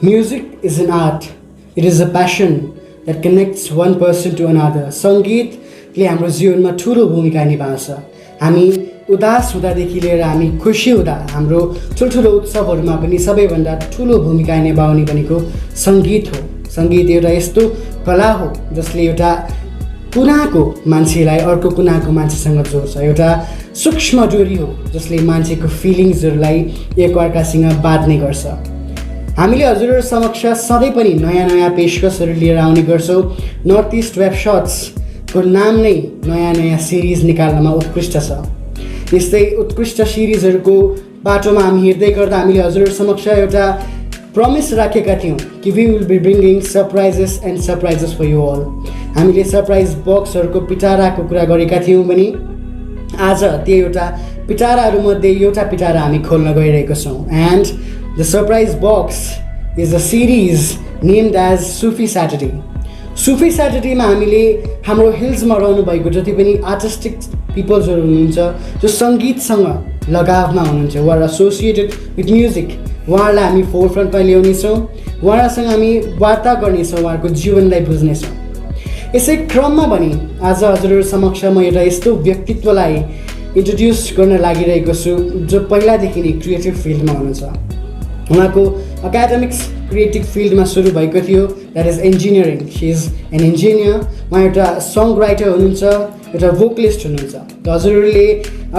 Music is an art. It is a passion that connects one person to another. सङ्गीतले हाम्रो जीवनमा ठुलो भूमिका निभाउँछ. हामी उदास हुँदादेखि लिएर हामी खुसी हुँदा हाम्रो ठुल्ठुलो उत्सवहरूमा पनि सबैभन्दा ठुलो भूमिका निभाउने भनेको सङ्गीत हो. सङ्गीत एउटा यस्तो कला हो जसले एउटा कुनाको मान्छेलाई अर्को कुनाको मान्छेसँग जोड्छ. एउटा सूक्ष्म डोरी हो जसले मान्छेको फिलिङ्सहरूलाई एकअर्कासँग बाँध्ने गर्छ. हामीले हजुरहरू समक्ष सधैँ पनि नयाँ नयाँ पेशकसहरू लिएर आउने गर्छौँ. नर्थ इस्ट वेब सर्ट्सको नाम नै नयाँ नयाँ सिरिज निकाल्नमा उत्कृष्ट छ. यस्तै उत्कृष्ट सिरिजहरूको बाटोमा हामी हिँड्दै गर्दा हामीले हजुरहरू समक्ष एउटा प्रमिस राखेका थियौँ कि we will be bringing surprises and surprises for you all. हामीले सरप्राइज बक्सहरूको पिटाराको कुरा गरेका थियौँ भने आज त्यो एउटा पिटाराहरूमध्ये एउटा पिटारा हामी खोल्न गइरहेको छौँ. And the surprise box is a series named as Sufi Saturday. Sufi स्याटरडेमा हामीले हाम्रो हिल्समा रहनुभएको जति पनि आर्टिस्टिक पिपल्सहरू हुनुहुन्छ जो सङ्गीतसँग लगावमा हुनुहुन्छ, वा एसोसिएटेड विथ म्युजिक, उहाँहरूलाई हामी फोरफ्रन्टमा ल्याउनेछौँ. उहाँहरूसँग हामी वार्ता गर्नेछौँ, उहाँहरूको जीवनलाई बुझ्नेछौँ. यसै क्रममा पनि आज हजुरहरू समक्ष म एउटा यस्तो व्यक्तित्वलाई इन्ट्रोड्युस गर्न लागिरहेको छु जो पहिलादेखि नै क्रिएटिभ फिल्डमा हुनुहुन्छ. उहाँको एकाडेमिक्स क्रिएटिभ फिल्डमा सुरु भएको थियो, that is engineering. She is an engineer. उहाँ एउटा सङ राइटर हुनुहुन्छ, एउटा भोकलिस्ट हुनुहुन्छ. र हजुरहरूले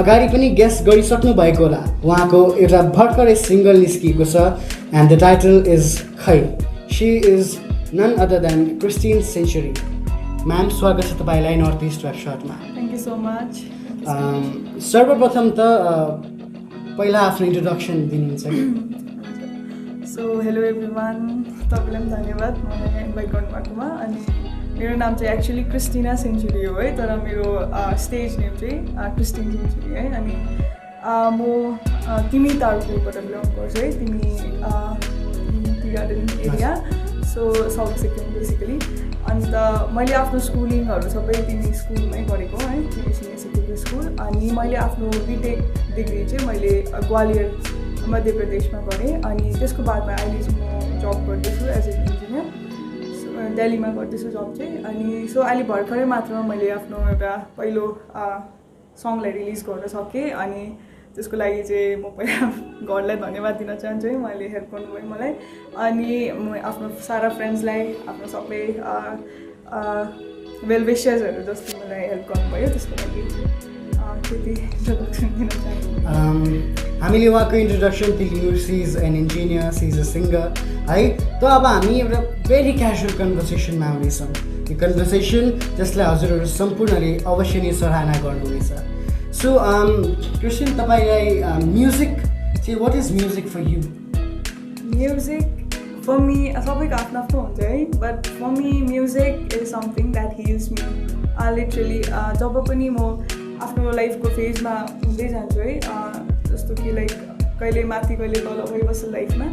अगाडि पनि गेस गरिसक्नु भएको होला, उहाँको एउटा भर्खरै सिङ्गल निस्किएको छ एन्ड द टाइटल इज खै. She is none other than Christine Century. Ma'am, स्वागत छ तपाईँलाई नर्थ इस्ट वेब सर्टमा. Thank you so much. सर्वप्रथम त पहिला आफ्नो इन्ट्रोडक्सन दिनुहुन्छ कि? सो हेलो एभ्रिवान, तपाईँलाई पनि धन्यवाद मलाई इन्भाइट गर्नुभएकोमा. अनि मेरो नाम चाहिँ एक्चुअली क्रिस्टिना सेन्चुरी हो है, तर मेरो स्टेज नेम चाहिँ क्रिस्टिन सेन्चुरी है. अनि म तिमी तालपुरबाट बिलोङ गर्छु है, तिमी tea garden area, so south Sikkim basically. अन्त मैले आफ्नो स्कुलिङहरू सबै तिमी स्कुलमै गरेको है, तिमी सिनियर सेकेन्ड्री स्कुल. अनि मैले आफ्नो बिटेक डिग्री चाहिँ मैले ग्वालियर मध्य प्रदेशमा गरेँ. अनि त्यसको बादमा अहिले चाहिँ म जब गर्दैछु एज एन इन्जिनियर. दिल्लीमा गर्दैछु जब चाहिँ. अनि सो अहिले भर्खरै मात्र मैले आफ्नो एउटा पहिलो सङलाई रिलिज गर्न सकेँ. अनि त्यसको लागि चाहिँ म पहिला घरलाई धन्यवाद दिन चाहन्छु है, उहाँले हेल्प गर्नुभयो मलाई. अनि म आफ्नो सारा फ्रेन्ड्सलाई, आफ्नो सबै वेल विशर्सहरू जसले मलाई हेल्प गर्नुभयो त्यसको लागि त्यति इन्ट्रोडक्सन दिन चाहन्छु. हामीले उहाँको इन्ट्रोडक्सन दियौँ. She is an engineer, she is a singer है. त अब हामी एउटा भेरी क्याजुअल कन्भर्सेसनमा आउनेछौँ. यो कन्भर्सेसन जसलाई हजुरहरू सम्पूर्णले अवश्य नै सराहना गर्नुहुनेछ. सो क्रिस्टिन, तपाईँलाई म्युजिक चाहिँ what is music for you? Music for me सबैको आफ्नो आफ्नो हुन्छ है, but for me music is something that heals me. Literally जब पनि म आफ्नो लाइफको फेजमा हुँदै जान्छु है, जस्तो कि लाइक कहिले माथि कहिले तल भइबस्छ लाइफमा.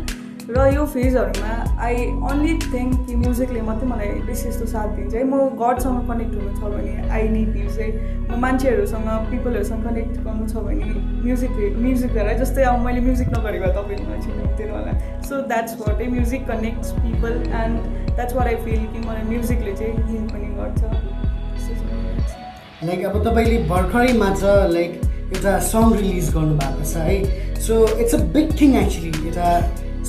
र यो फेजहरूमा आई ओन्ली थिङ्क कि म्युजिकले मात्रै मलाई बेसी जस्तो साथ दिन्छ है. म गडसँग कनेक्ट हुनु छ भने आई निड म्युजिक. म मान्छेहरूसँग पिपलहरूसँग कनेक्ट गर्नु छ भने म्युजिकद्वारा. जस्तै अब मैले म्युजिक नगरेको भए तपाईँले मान्छे हुनुहुन्थेन होला. So that's what a music connects people and that's what I feel कि मलाई म्युजिकले चाहिँ हिल पनि गर्छ. लाइक अब तपाईँले भर्खरै मात्र लाइक एउटा सङ रिलिज गर्नुभएको छ है. So it's a big thing actually. एउटा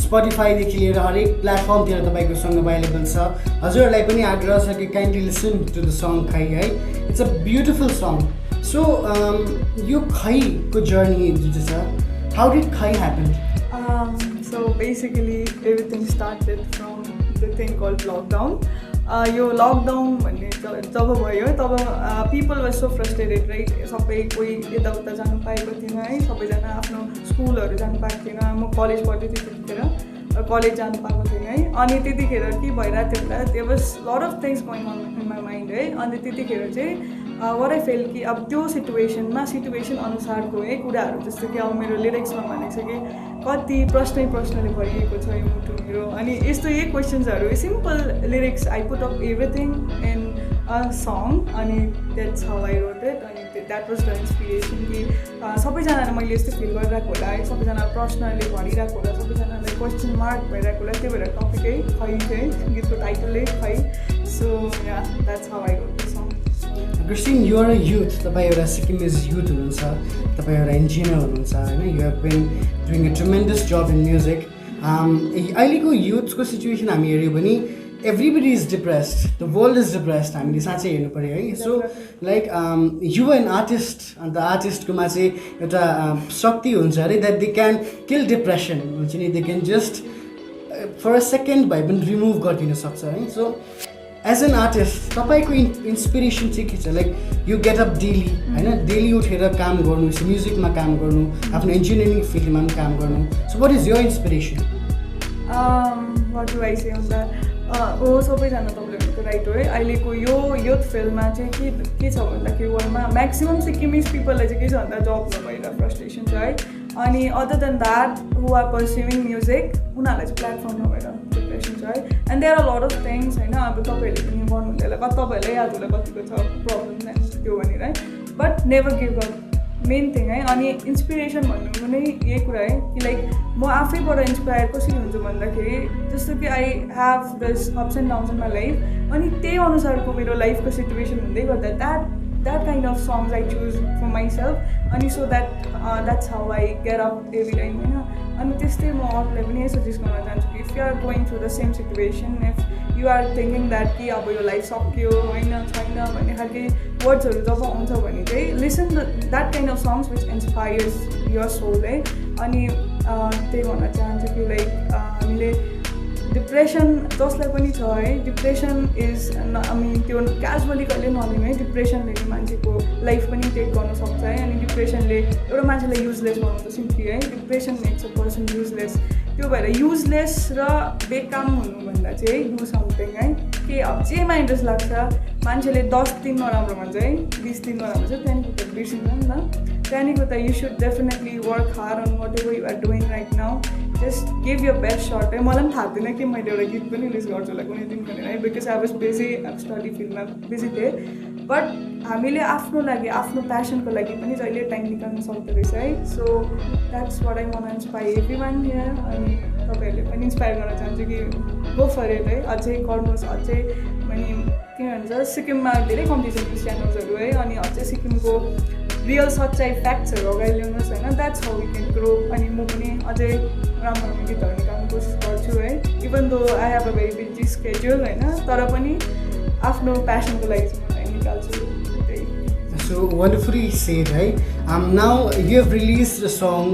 स्पोटिफाईदेखि लिएर हरेक प्लेटफर्मतिर तपाईँको सङ अभाइलेबल छ. हजुरहरूलाई पनि आग्रह छ कि kindly listen to the song खै है. It's a beautiful song. So यो खैको जर्नी जुन चाहिँ छ, हाउ डिड खै happen? So basically everything started from the thing called lockdown. यो लकडाउन भन्ने जब भयो तब people was so frustrated right. सबै कोही यताउता जानु पाएको थिएन है, सबैजना आफ्नो स्कुलहरू जानु पाएको थिएन. म कलेज पढ्दै थिएँ त्यतिखेर, कलेज जानु पाएको थिएन है. अनि त्यतिखेर के भइरहेको थियो भन्दा there was lot of things going on in my mind है. अनि त्यतिखेर चाहिँ वाट आई फिल कि अब त्यो सिचुएसन अनुसारको है कुराहरू, जस्तो कि अब मेरो लिरिक्समा भनेको छ कि कति प्रश्नले भरिएको छ यो मुटु मेरो. अनि यस्तो यही क्वेसन्सहरू, simple lyrics, I put up everything in a song. अनि that's how I wrote it. अनि द्याट वाज द इन्सपिरेसन कि सबैजनाले मैले यस्तो फिल गरिरहेको होला है, सबैजना प्रश्नले भरिरहेको होला, सबैजनालाई क्वेसन मार्क भइरहेको होला, त्यही भएर टपिकै खै चाहिँ गीतको टाइटलै खै. So yeah that's how I wrote the song. Christine, you are a youth. तपाईँ एउटा सिक्किमिज युथ हुनुहुन्छ, तपाईँ एउटा इन्जिनियर हुनुहुन्छ होइन. You have been doing a tremendous job in music. अहिलेको युथको सिचुएसन हामी हेऱ्यौँ भने everybody is depressed, the world is depressed. हामीले साँच्चै हेर्नु पऱ्यो है. So like you an artist, अन्त आर्टिस्टकोमा चाहिँ एउटा शक्ति हुन्छ अरे that they can kill depression हुन्छ नि. They can just for a second भए पनि रिमुभ गरिदिन सक्छ है. सो एज एन आर्टिस्ट तपाईँको इन्सपिरेसन चाहिँ के छ? Like you get up daily होइन, डेली उठेर काम गर्नु, म्युजिकमा काम गर्नु, आफ्नो इन्जिनियरिङ फिल्डमा पनि काम गर्नु. So what is your inspiration? What do I say भन्दा हो सबैजना तपाईँले भनेको राइट हो है. अहिलेको यो युथ फिल्डमा चाहिँ के छ भन्दाखेरि वर्ल्डमा म्याक्सिमम् सिक्किमिज पिपललाई चाहिँ के छ भन्दा जब नभएर फ्रस्ट्रेसन छ है. अनि other than that who are pursuing music उनीहरूलाई चाहिँ प्लेटफर्म नभएर डिप्रेसन छ है. And there are lot of things होइन. अब तपाईँहरूले पनि गर्नुहुँदै होला, तपाईँहरूलाई याद होला कतिको छ प्रब्लम त्यो भनेर है. But never give up main thing है. अनि इन्सपिरेसन भन्नु पनि यही कुरा है कि लाइक म आफैबाट इन्सपायर कसरी हुन्छु भन्दाखेरि जस्तो कि I have this ups and downs in my life, अनि त्यही अनुसारको मेरो लाइफको सिचुएसन हुँदै गर्दा that kind of songs I choose for myself. अनि so that's how I get up every time होइन. अनि त्यस्तै म अरूलाई पनि यही सजेस्ट गर्न चाहन्छु कि if you are going through the same situation, if you are thinking that कि अब यो लाइफ सक्यो होइन छैन भन्ने खालके वर्ड्सहरू जब आउँछ भने चाहिँ listen that kind of songs which inspires your soul है. अनि त्यही भन्न चाहन्छु कि लाइक हामीले डिप्रेसन जसलाई पनि छ है, डिप्रेसन इज त्यो क्याजुअली कहिले नलिनु है. डिप्रेसनले मान्छेको लाइफ पनि टेक गर्न सक्छ है. अनि डिप्रेसनले एउटा मान्छेलाई युजलेस बनाउँछ सिम्पली है. Depression makes a person useless. त्यो भएर युजलेस र बेकाम हुनुभन्दा चाहिँ डु समथिङ है. के अब जेमा इन्ट्रेस्ट लाग्छ मान्छेले 10 दिन नराम्रो भन्छ है, 20 दिन नराम्रो छ, त्यहाँदेखि त बिर्सिन्छ नि त. त्यहाँदेखि त you should definitely work hard on what ever you are doing right now. Just give your best shot है. मलाई पनि थाहा थिएन कि मैले एउटा गीत पनि रिलिज गर्छु होला कुनै दिन भनेर है, बिकज आई वाज बिजी, अब स्टडी फिल्डमा बिजी थिएँ. बट हामीले आफ्नो लागि आफ्नो प्यासनको लागि पनि जहिले टाइम निकाल्न सक्दो रहेछ है. So that's what I want inspire everyone here. अनि तपाईँहरूले पनि इन्सपायर गर्न चाहन्छु कि गो फर इट है, अझै गर्नुहोस्. अझै अनि के भन्छ सिक्किममा धेरै कम्ती छ न्युज च्यानल्सहरू है. अनि अझै सिक्किमको रियल सच्चाइ फ्याक्ट्सहरू अगाडि ल्याउनुहोस् होइन. That's how we can grow. अनि म पनि अझै राम्रो राम्रो गीतहरू निकाल्ने कोसिस गर्छु है. इभन दो I have a very busy schedule होइन, तर पनि आफ्नो प्यासनको लागि चाहिँ म निकाल्छु. So wonderfully said, right? Now you have released a song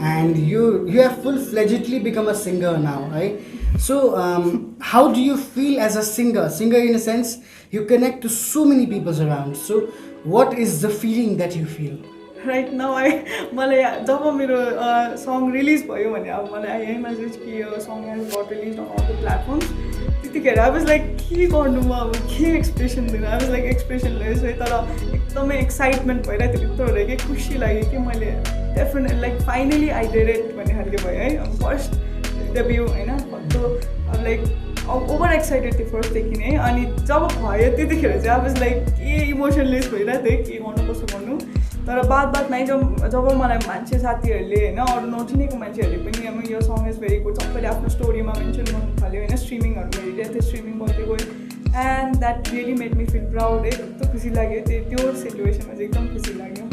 and you have full-fledgedly become a singer now, right? So how do you feel as a singer? Singer in a sense, you connect to so many people around. So what is the feeling that you feel? Right now मलाई जब मेरो song release भयो भने अब मलाई यही message कि यो song has got release on all the platforms. त्यतिखेर आई वाज लाइक के गर्नु म अब के एक्सप्रेसन दिनु. आई वाज लाइक एक्सप्रेसनलेस है. तर एकदमै एक्साइटमेन्ट भइरहेको थियो भित्रबाट कि खुसी लाग्यो कि मैले definitely like finally I did it भन्ने खालको भयो है. अब फर्स्ट डेब्यू होइन कस्तो अब लाइक ओभर एक्साइटेड थियो फर्स्टदेखि नै. अनि जब भयो त्यतिखेर चाहिँ आई वाज लाइक के इमोसनलेस भइरहेको थिएँ के गर्नु कसो गर्नु. तर बादमा जब मलाई मान्छे साथीहरूले होइन अरू नचिनेको मान्छेहरूले पनि अब यो सङ इज भेरी गुड सबैले आफ्नो स्टोरीमा मेन्सन गर्नु थाल्यो होइन. स्ट्रिमिङहरू हेरिरहेको थिएँ, स्ट्रिमिङ गर्दै गयो and that really made me feel proud है. कस्तो खुसी लाग्यो त्यो सिचुएसनमा चाहिँ एकदम खुसी लाग्यो.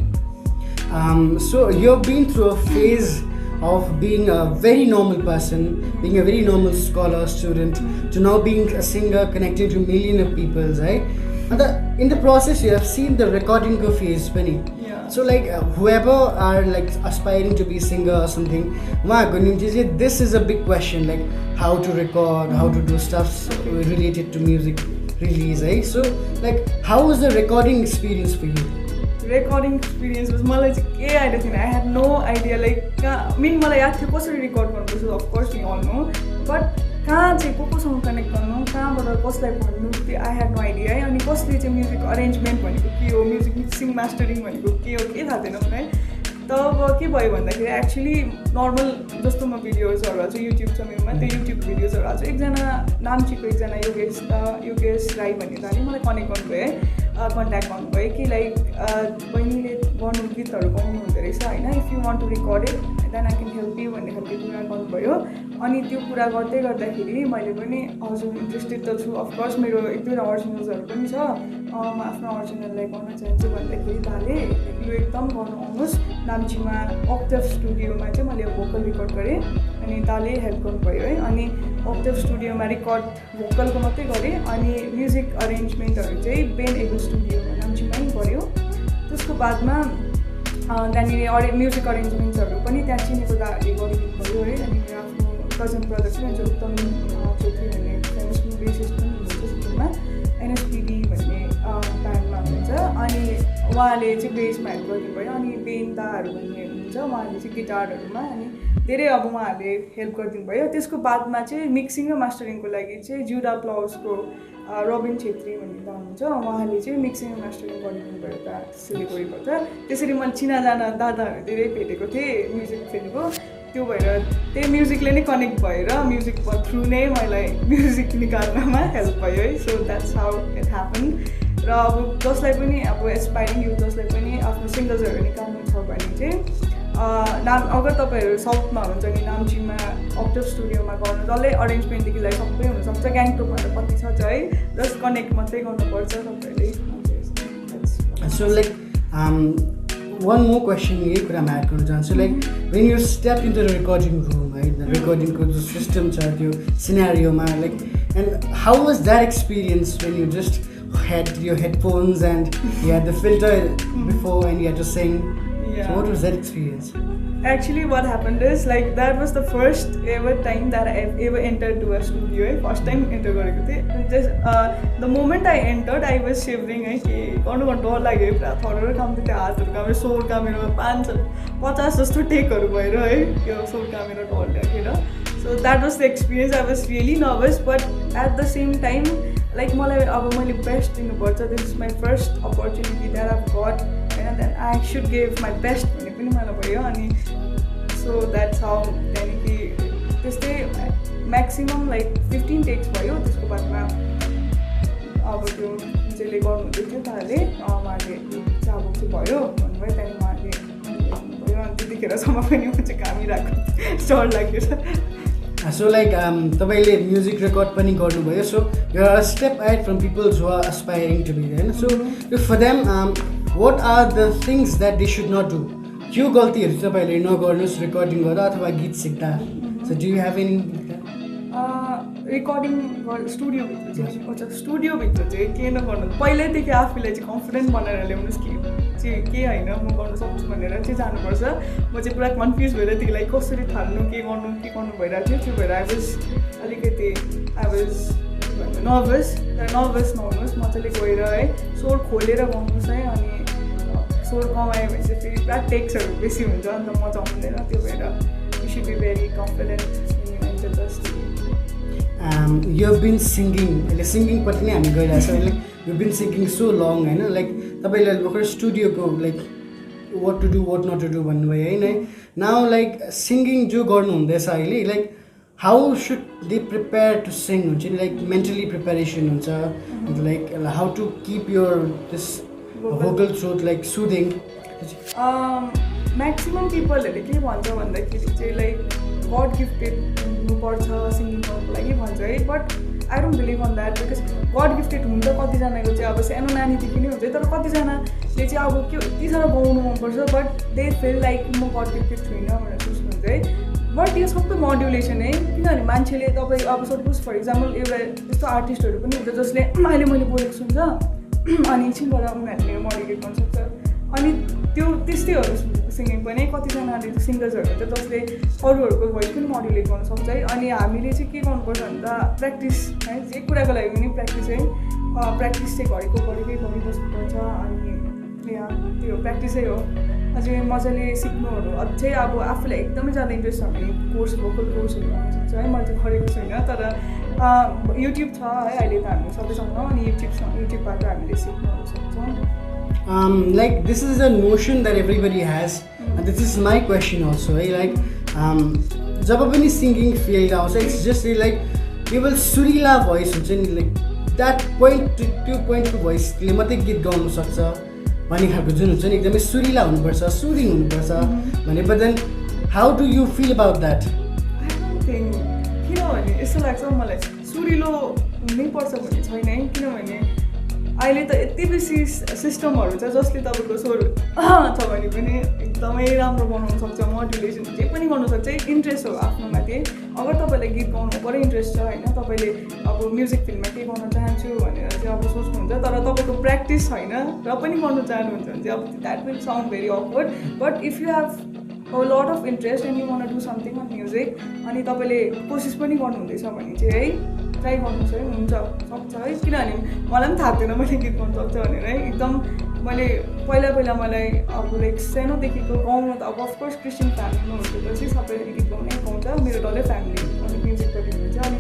So you have been through a phase of being a very normal person, being a very normal scholar, student, to now being a singer connecting to millions of people, right? And in the process you have seen the recording go phase पनि. So like whoever are like aspiring to be a singer or something, this is a big question, like how to record, how to do stuff related to music release, right? So like how was the recording experience for you? Recording experience was मलाई चाहिँ के idea थिएन. I had no idea like मलाई याद थियो कसरी record गर्नुपर्छ. Of course we all know, but कहाँ चाहिँ कोसँग कनेक्ट गर्नु, कहाँबाट कसलाई भन्नु, त्यो आई ह्याड नो आइडिया है. अनि कसले चाहिँ म्युजिक अरेन्जमेन्ट भनेको के हो, म्युजिक मिक्सिङ मास्टरिङ भनेको के हो के थाहा थिएन मलाई. तब के भयो भन्दाखेरि एक्चुली नर्मल जस्तो म भिडियोजहरू हाल्छु, युट्युब छ मेरोमा, त्यो युट्युब भिडियोजहरू हाल्छु. एकजना नाम्चीको एकजना योगेश राई भन्ने दाले मलाई कनेक्ट गर्नुभयो है. कन्ट्याक्ट गर्नुभयो कि लाइक बहिनीले गर्नु गीतहरू गाउनु हुँदो रहेछ होइन, if you want to record it then I can help you भन्ने खालको कुरा गर्नुभयो। अनि त्यो कुरा गर्दै गर्दाखेरि मैले पनि हजुर इन्ट्रेस्टेड त छु, अफकोर्स मेरो एक दुईवटा अरिजिनल्सहरू पनि छ, म आफ्नो अरिजिनललाई गर्न चाहन्छु भन्दाखेरि दाले यो एकदम गर्नु आउनुहोस्, नाम्चीमा अक्टेभ स्टुडियोमा चाहिँ मैले भोकल रेकर्ड गरेँ अनि दाले हेल्प गर्नुभयो है। अनि अक्टेभ स्टुडियोमा रेकर्ड भोकलको मात्रै गरेँ अनि म्युजिक अरेन्जमेन्टहरू चाहिँ बेन एगो स्टुडियोमा नाम्चीमै गऱ्यो। त्यसको बादमा त्यहाँनिर म्युजिक अरेन्जमेन्ट्सहरू पनि त्यहाँ चिनेको दाहरूले गरिदिनु भयो है। अनि मेरो आफ्नो कजन ब्रदर पनि हुन्छ उत्तम छेत्री भन्ने फेमस बेसिस्ट पनि हुनुहुन्छ स्कुलमा, एनएसपिडी भन्ने ब्यान्डमा हुनुहुन्छ, अनि उहाँले चाहिँ बेसमा हेल्प गरिदिनुभयो। अनि बेन दाहरू भन्ने हुनुहुन्छ, उहाँले चाहिँ गिटारहरूमा, अनि धेरै अब उहाँहरूले हेल्प गरिदिनु भयो। त्यसको बादमा चाहिँ मिक्सिङ र मास्टरिङको लागि चाहिँ जुडा प्लाउसको रबिन छेत्री भन्ने दा हुनुहुन्छ, उहाँले चाहिँ मिक्सिङ र मास्टरिङ गरिदिनु भयो त सिलगढीबाट। त्यसरी मैले चिनाजाना दादाहरू धेरै भेटेको थिएँ म्युजिक फिल्डको, त्यो भएर त्यही म्युजिकले नै कनेक्ट भएर म्युजिक थ्रु नै मलाई म्युजिक निकाल्नमा हेल्प भयो है। So that's how it happen. र अब जसलाई पनि अब एस्पाइरिङ युथ जसलाई पनि आफ्नो सिङ्गल्सहरू निकाल्नु छ भने चाहिँ अगर तपाईँहरू साउथमा हुनुहुन्छ नि नाम्चीमा अक्टेभ स्टुडियोमा गर्नु, डल्लै अरेन्जमेन्टदेखि लागि सबै हुनसक्छ, गान्तोकमा त कति छ है, जस्ट कनेक्ट मात्रै गर्नुपर्छ तपाईँहरूले। So like one more question यही कुरामा एड गर्न चाहन्छु, like when you step into the recording room है, the recordingको जो सिस्टम छ त्यो सिनेरियोमा, like and how was that experience when you just had your headphones and you had the filter before and you had to sing? Yeah. So what was that experience? Actually what happened is like that was the first ever time that I ever entered to a studio. First time enter गरेको थिएँ। Just the moment I entered I was shivering है, कि गर्नु डर लाग्यो पुरा, थरर काम्दै थियो हातहरू कामेर, स्वर कामेर 50 जस्तो टेकहरू भएर है, यो स्वर कामेर डर लागेर। So that was the experience. I was really nervous but at the same time like मलाई अब मैले बेस्ट दिनुपर्छ, this is my first opportunity that I've got and then I should give my best भन्ने पनि मलाई भयो। अनि so that's how त्यहाँदेखि त्यस्तै म्याक्सिमम लाइक 15 टेक्स भयो। त्यसको बादमा अब त्यो जसले गर्नुहुँदै थियो दाले उहाँले चाहिँ अब चाहिँ भयो भन्नुभयो, त्यहाँदेखि उहाँले भयो अनि त्यतिखेरसम्म पनि म चाहिँ कामिरहेको डर लागेर। So like तपाईँले म्युजिक रेकर्ड पनि गर्नुभयो, so you are a step ahead from people who are aspiring to be there. So for them what are the things that they should not do? के गल्तीहरू तपाईँले नगर्नुहोस् रेकर्डिङ गर्दा अथवा गीत सिक्दा? So do you have any? Recording स्टुडियोभित्र चाहिँ के नगर्नु, पहिल्यैदेखि आफूलाई चाहिँ कन्फिडेन्ट बनाएर ल्याउनुहोस् कि चाहिँ के होइन म गर्न सक्छु भनेर चाहिँ जानुपर्छ। म चाहिँ पुरा कन्फ्युज भएर त्यसलाई कसरी थाल्नु के गर्नु भइरहेको थियो, त्यो भएर अलिकति आई वाज नर्भस। तर नर्भस नहुनुहोस्, मजाले गएर है स्वर खोलेर गाउनुहोस् है। अनि स्वर कमायो भने चाहिँ फेरि पुरा टेक्सहरू बेसी हुन्छ अन्त मजा आउँदैन, त्यो भएर you should be very confident in you enter the studio. You have been singing, अहिले सिङ्गिङपट्टि नै हामी गइरहेको छौँ, like you been singing so long होइन, लाइक तपाईँले भर्खर स्टुडियोको like what to do what not to do भन्नुभयो होइन। नाउ लाइक सिङ्गिङ जो गर्नुहुँदैछ अहिले, like how should they prepare to sing हुन्छ नि, लाइक मेन्टली प्रिपेरेसन हुन्छ, like how to keep your this vocal throat like soothing? Maximum पिपलहरूले के भन्छ भन्दाखेरि चाहिँ लाइक गड गिफ्टेड हुनुपर्छ सिङ्गिङ गर्नुको लागि भन्छ है, but I don't believe on that. Because God gifted हुनु त कतिजनाको चाहिँ अब सानो नानीदेखि नै हुन्छ, तर कतिजनाले चाहिँ अब के यति साह्रो गाउनु मनपर्छ बट दे फिल लाइक म गड गिफ्टेड छुइनँ भनेर सोच्नुहुन्छ है। बट यो सबै मोड्युलेसन है, किनभने मान्छेले तपाईँ अब सपोज फर इक्जाम्पल एउटा यस्तो आर्टिस्टहरू पनि हुन्छ जसले अहिले मैले बोलेको सुन्छ अनि एकछिनबाट उनीहरूले मोड्युलेट गर्न सक्छ। अनि त्यो त्यस्तैहरू सिङ्गिङ पनि कतिजनाले त्यो सिङ्गर्सहरू हुन्छ जसले अरूहरूको भोइस पनि मोड्युलेट गर्न सक्छ है। अनि हामीले चाहिँ के गर्नुपर्छ भन्दा प्र्याक्टिस है, जे कुराको लागि पनि प्र्याक्टिस है, प्र्याक्टिस चाहिँ घरिकै गरिबस्नुपर्छ। अनि त्यो प्र्याक्टिसै हो, अझै मजाले सिक्नुहरू अझै अब आफूलाई एकदमै ज्यादा इन्ट्रेस्ट छ भने कोर्स भोकल कोर्सहरू गर्न सक्छ है। मैले चाहिँ गरेको छुइनँ तर युट्युब छ है अहिले त हामी सबैसँग, अनि युट्युबबाट हामीले सिक्नुहरू सक्छौँ। Like this is a notion that everybody has, and this is my question also. Like जब पनि सिङ्गिङ फिल्ड आउँछ, इट्स जस्ट लाइक केवल सुरिला भोइस हुन्छ नि, लाइक द्याट पोइन्ट त्यो पोइन्टको भोइसले मात्रै गीत गाउनु सक्छ भन्ने खालको जुन हुन्छ नि एकदमै सुरिला हुनुपर्छ सुरिङ हुनुपर्छ भने but then how do you feel about that? I don't think किनभने यस्तो लाग्छ मलाई सुरिलो हुनैपर्छ भन्ने छैन है किनभने अहिले त यति बेसी सिस्टमहरू छ जसले तपाईँको स्वर छ भने पनि एकदमै राम्रो बनाउन सक्छ मोडुलेसन जे पनि गर्नु सक्छ इन्ट्रेस्ट हो आफ्नो माथि अगर तपाईँलाई गीत गाउनु पुरै इन्ट्रेस्ट छ होइन तपाईँले अब म्युजिक फिल्डमा के गर्न चाहन्छु भनेर चाहिँ अब सोच्नुहुन्छ तर तपाईँको प्र्याक्टिस छैन र पनि गर्नु चाहनुहुन्छ भने चाहिँ अब that will sound very awkward but if you have a lot of interest and you want to do something on music अनि तपाईँले कोसिस पनि गर्नुहुँदैछ भने चाहिँ है ट्राई गर्नुहोस् है हुन्छ सक्छ है किनभने मलाई पनि थाहा थिएन मैले गीत गाउनु सक्छ भनेर है एकदम मैले पहिला मलाई अब लाइक सानोदेखिको गाउनु त अब अफकोर्स क्रिस्चियन फ्यामिलीमा हुँदैपछि सबैले गीत गाउनै गाउँछ मेरो डल्लै फ्यामिली अनि म्युजिकपट्टि हुन्छ अनि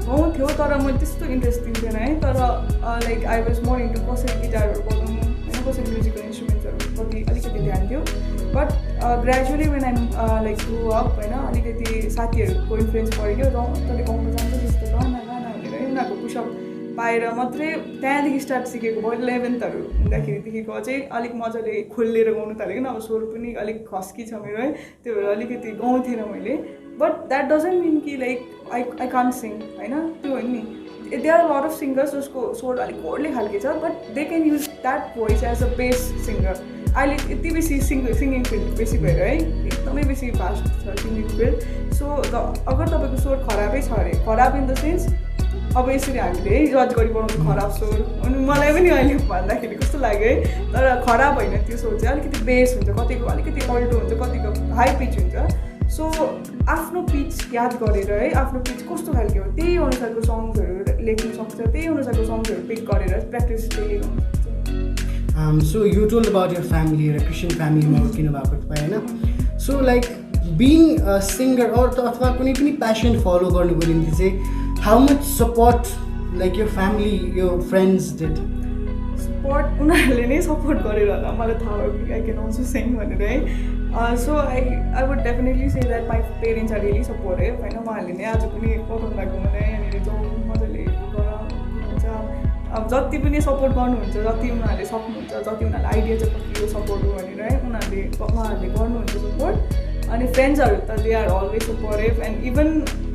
गाउँथ्यो तर मैले त्यस्तो इन्ट्रेस्ट दिन्थेन है तर like I was more into कसरी गिटारहरू बजाउनु होइन कसरी म्युजिकल इन्स्ट्रुमेन्ट्सहरूप्रति अलिकति ध्यान थियो but gradually when I'm like grow up होइन अलिकति साथीहरूको इन्फ्लुएन्स पऱ्यो क्या तैँले गाउनु जान्छ जस्तो गाना भनेर उनीहरूको पुसअप पाएर मात्रै त्यहाँदेखि स्टार्ट सिकेको भयो 11th हुँदाखेरिदेखिको अझै अलिक मजाले खोलेर गाउनु थालेँ किन अब स्वर पनि अलिक खस्की छ मेरो है त्यो भएर अलिकति गाउँथेन मैले बट द्याट डजन्ट मिन कि लाइक आई कान्ट सिङ होइन त्यो होइन नि there are lot of singers जसको स्वर अलिक कोर्ले खालके छ but they can use that voice as a bass singer अहिले यति बेसी सिङ्गिङ फिल्ड बेसी भएर है एकदमै बेसी फास्ट छ सिङ्गिङ फिल्ड सो अगर तपाईँको स्वर खराबै छ अरे खराब इन द सेन्स अब यसरी हामीले है जज गरी बनाउँछ खराब स्वर अनि मलाई पनि अहिले भन्दाखेरि कस्तो लाग्यो है तर खराब होइन त्यो स्वर चाहिँ अलिकति बेस हुन्छ कतिको अलिकति अल्टो हुन्छ कतिको हाई पिच हुन्छ सो आफ्नो पिच याद गरेर है आफ्नो पिच कस्तो खालको हो त्यही अनुसारको सङ्ग्सहरू लेख्न सक्छ त्यही अनुसारको सङ्ग्सहरू पिक गरेर प्र्याक्टिस डेली गर्नु सक्छ So you told about your family, a Christian family working about it, so like being a singer or अथवा कुनै पनि passion follow गर्नुको निम्ति चाहिँ how much support like your family, your friends did? Support उनीहरूले नै सपोर्ट गरेर होला मलाई थाहा हो कि I can also sing भनेर है so I would definitely say that my parents are really supportive होइन उहाँहरूले नै आज पनि पठाउनु भएको मलाई यहाँनिर जाउँ मजाले हुन्छ अब जति पनि सपोर्ट गर्नुहुन्छ जति उनीहरूले सक्नुहुन्छ जति उनीहरूलाई आइडिया छ कति यो सपोर्ट हो भनेर है उहाँहरूले गर्नुहुन्छ सपोर्ट अनि फ्रेन्ड्सहरू त they are always supportive and even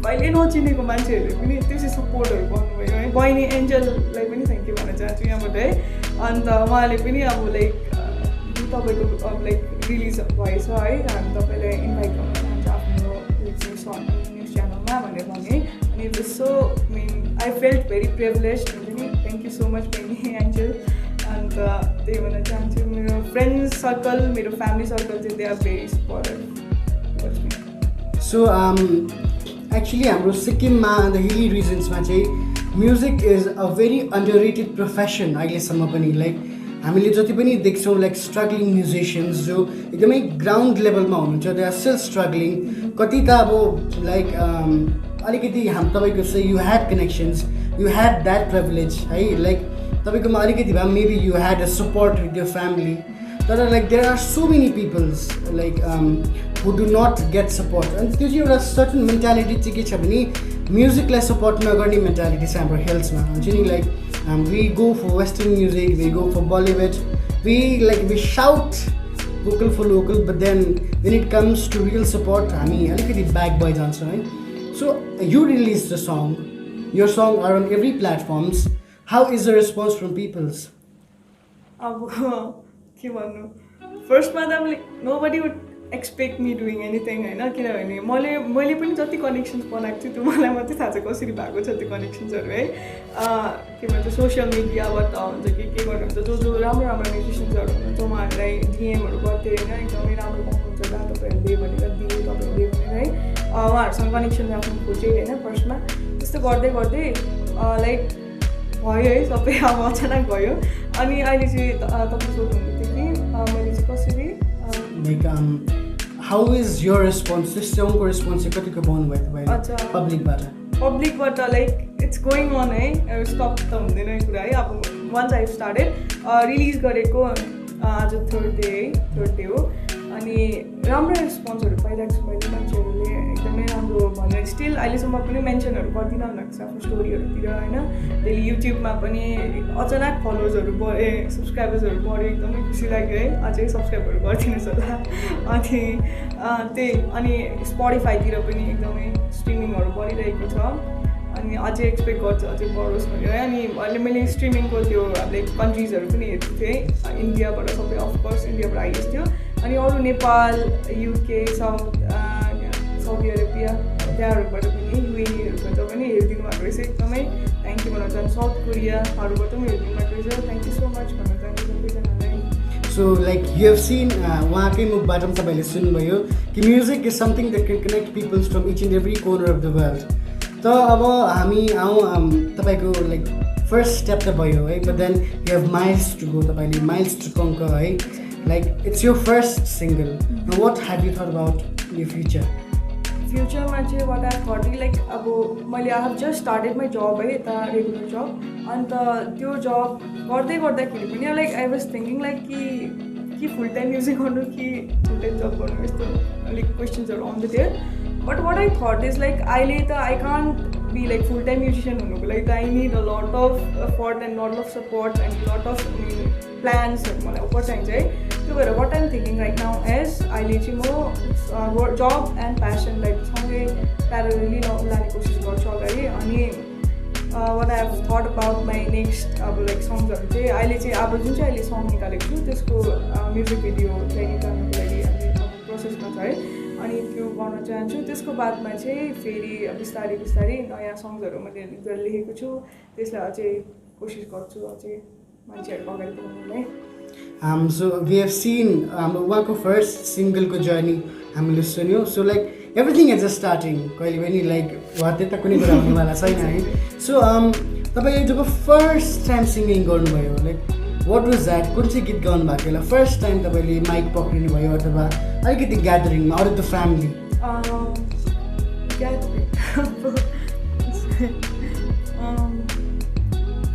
कहिले नचिनेको मान्छेहरूले पनि त्यसै सपोर्टहरू गर्नुभयो है बहिनी एन्जललाई पनि थ्याङ्क यू भन्न चाहन्छु यहाँबाट है अन्त उहाँले पनि अब लाइक तपाईँको अब लाइक रिलिज भएछ है हामी तपाईँलाई इन्भाइट गर्न चाहन्छ आफ्नो न्युज च्यानलमा भनेर भने अनि it was so I felt very privileged हुन्छ नि थ्याङ्क यू सो मच बहिनी एन्जल अन्त त्यही भन्न चाहन्छु मेरो फ्रेन्ड सर्कल मेरो फ्यामिली सर्कल चाहिँ they are very supportive so actually हाम्रो सिक्किममा द हिली रिजन्समा चाहिँ music is a very underrated profession अहिलेसम्म पनि लाइक हामीले जति पनि देख्छौँ लाइक स्ट्रगलिङ म्युजिसियन्स जो एकदमै ग्राउन्ड लेभलमा हुनुहुन्छ दे आर स्टिल स्ट्रगलिङ कति त अब लाइक अलिकति तपाईँको चाहिँ you had connections you had that privilege है लाइक तपाईँकोमा अलिकति भए maybe you had a support with your family तर like there are so many peoples like who do not get support अनि त्यो चाहिँ एउटा सर्टन मेन्टालिटी चाहिँ के छ भने म्युजिकलाई सपोर्ट नगर्ने मेन्टालिटी छ हाम्रो हिल्समा हुन्छ नि like we go for western music, we go for Bollywood, we shout vocal for local, but then when it comes to real support हामी अलिकति back by जान्छ है so you released the song, your song are on every platforms, how is the response from peoples? अब के भन्नु फर्स्टमा त like nobody would expect me doing anything होइन किनभने मैले पनि जति कनेक्सन्स बनाएको छु त्यो मलाई मात्रै थाहा छ कसरी भएको छ त्यो कनेक्सन्सहरू है के भन्छ सोसियल मिडियाबाट हुन्छ के गर्नुहुन्छ जो राम्रो म्युजिसियन्सहरू हुनुहुन्छ उहाँहरूलाई डिएमहरू गर्थेँ होइन एकदमै राम्रो पाउनुहुन्छ दा तपाईँहरूले भनेर दिए तपाईँहरूले भनेर है उहाँहरूसँग कनेक्सन राख्नु खोजेँ होइन फर्स्टमा त्यस्तो गर्दै गर्दै लाइक भयो है सबै अब अचानक भयो अनि अहिले चाहिँ तपाईँ सोध्नुहुँदै थियो कि मैले चाहिँ कसरी like how is your response this song ko response चाहिँ कतिको पाउनु भयो तपाईँले पब्लिकबाट लाइक इट्स गोइङ अन है स्टप त हुँदैन कुरा है अब वान्स आई स्टार्टेड रिलिज गरेको आज थर्ड डे हो अनि राम्रो रेस्पोन्सहरू पाइरहेको छु मैले मान्छेहरूले एकदमै राम्रो राम्रो भनेर स्टिल अहिलेसम्म पनि मेन्सनहरू गर्दिनँ लाग्छ आफ्नो स्टोरीहरूतिर होइन। त्यसले युट्युबमा पनि अचानक फलोवर्सहरू बढे, सब्सक्राइबर्सहरू बढ्यो, एकदमै खुसी लाग्यो है। अझै सब्सक्राइबहरू गरिदिनुहोस् होला। अनि स्पोटिफाईतिर पनि एकदमै स्ट्रिमिङहरू बढिरहेको छ अनि अझै एक्सपेक्ट गर्छु अझै बढोस् भनेर है। अनि अहिले मैले स्ट्रिमिङको त्यो लाइक कन्ट्रिजहरू पनि हेर्छु थिएँ, इन्डियाबाट सबै अफकोर्स इन्डियाबाट आइएको थियो अनि अरू नेपाल, युके, साउदी अरेबिया त्यहाँहरूबाट पनि युएईहरूबाट पनि हेरिदिनु भएको रहेछ। एकदमै थ्याङ्क यू भन्न चाहन्छु। साउथ कोरियाहरूबाट पनि हेरिदिनु भएको रहेछ, थ्याङ्क यू सो मच भन्न चाहन्छु सबैजनालाई। So like you have seen उहाँकै मुखबाट पनि तपाईँले सुन्नुभयो कि music is something that can connect peoples from each and every corner of the world. त अब हामी तपाईँको लाइक फर्स्ट स्टेप त भयो है, but then you have miles to go, तपाईँले माइल्स टु कङ्कर है। Like it's your first single, what have you thought about यो फ्युचरमा चाहिँ वाट आई थट लाइक अब मैले I have just started my job है, यता रेगुलर जब। अन्त त्यो जब गर्दाखेरि पनि like I was thinking like कि फुल टाइम म्युजिक गर्नु कि फुल टाइम जब गर्नु, यस्तो अलिक क्वेसन्सहरू आउँदै थियो। But what I thought is like अहिले त I can't be like full time musician हुनुको लागि त I need a lot of effort and lot of support and lot of प्लान्सहरू मलाई उपर चाहिन्छ है। त्यो भएर what I'm thinking right now as अहिले चाहिँ म जब एन्ड प्यासनलाई सँगै प्यारलली लाने कोसिस गर्छु अगाडि। अनि what I have thought about my next अब लाइक सङ्ग्सहरू चाहिँ अहिले चाहिँ अब जुन चाहिँ अहिले सङ्ग निकालेको छु त्यसको म्युजिक भिडियो चाहिँ निकाल्नुको लागि अहिले प्रोसेसमा छ है। अनि त्यो गर्न चाहन्छु। त्यसको बादमा चाहिँ फेरि बिस्तारै नयाँ सङ्ग्सहरू मैले लेखेको छु, त्यसलाई अझै कोसिस गर्छु अझै मान्छेहरूको अगाडि पुऱ्याउनुलाई। सो वी हेभ सिन उहाँको फर्स्ट सिङ्गलको जर्नी हामीले सुन्यौँ। So like everything is just starting, कहिले पनि लाइक वाते त कुनै कुरा हुनेवाला छैन है। सो तपाईँले जब फर्स्ट टाइम सिङ्गिङ गर्नुभयो लाइक वाट वाज द्याट, कुन चाहिँ गीत गाउनु भएको होला फर्स्ट टाइम तपाईँले माइक पक्रिनु भयो अथवा अलिकति ग्यादरिङमा अरू द फ्यामिली?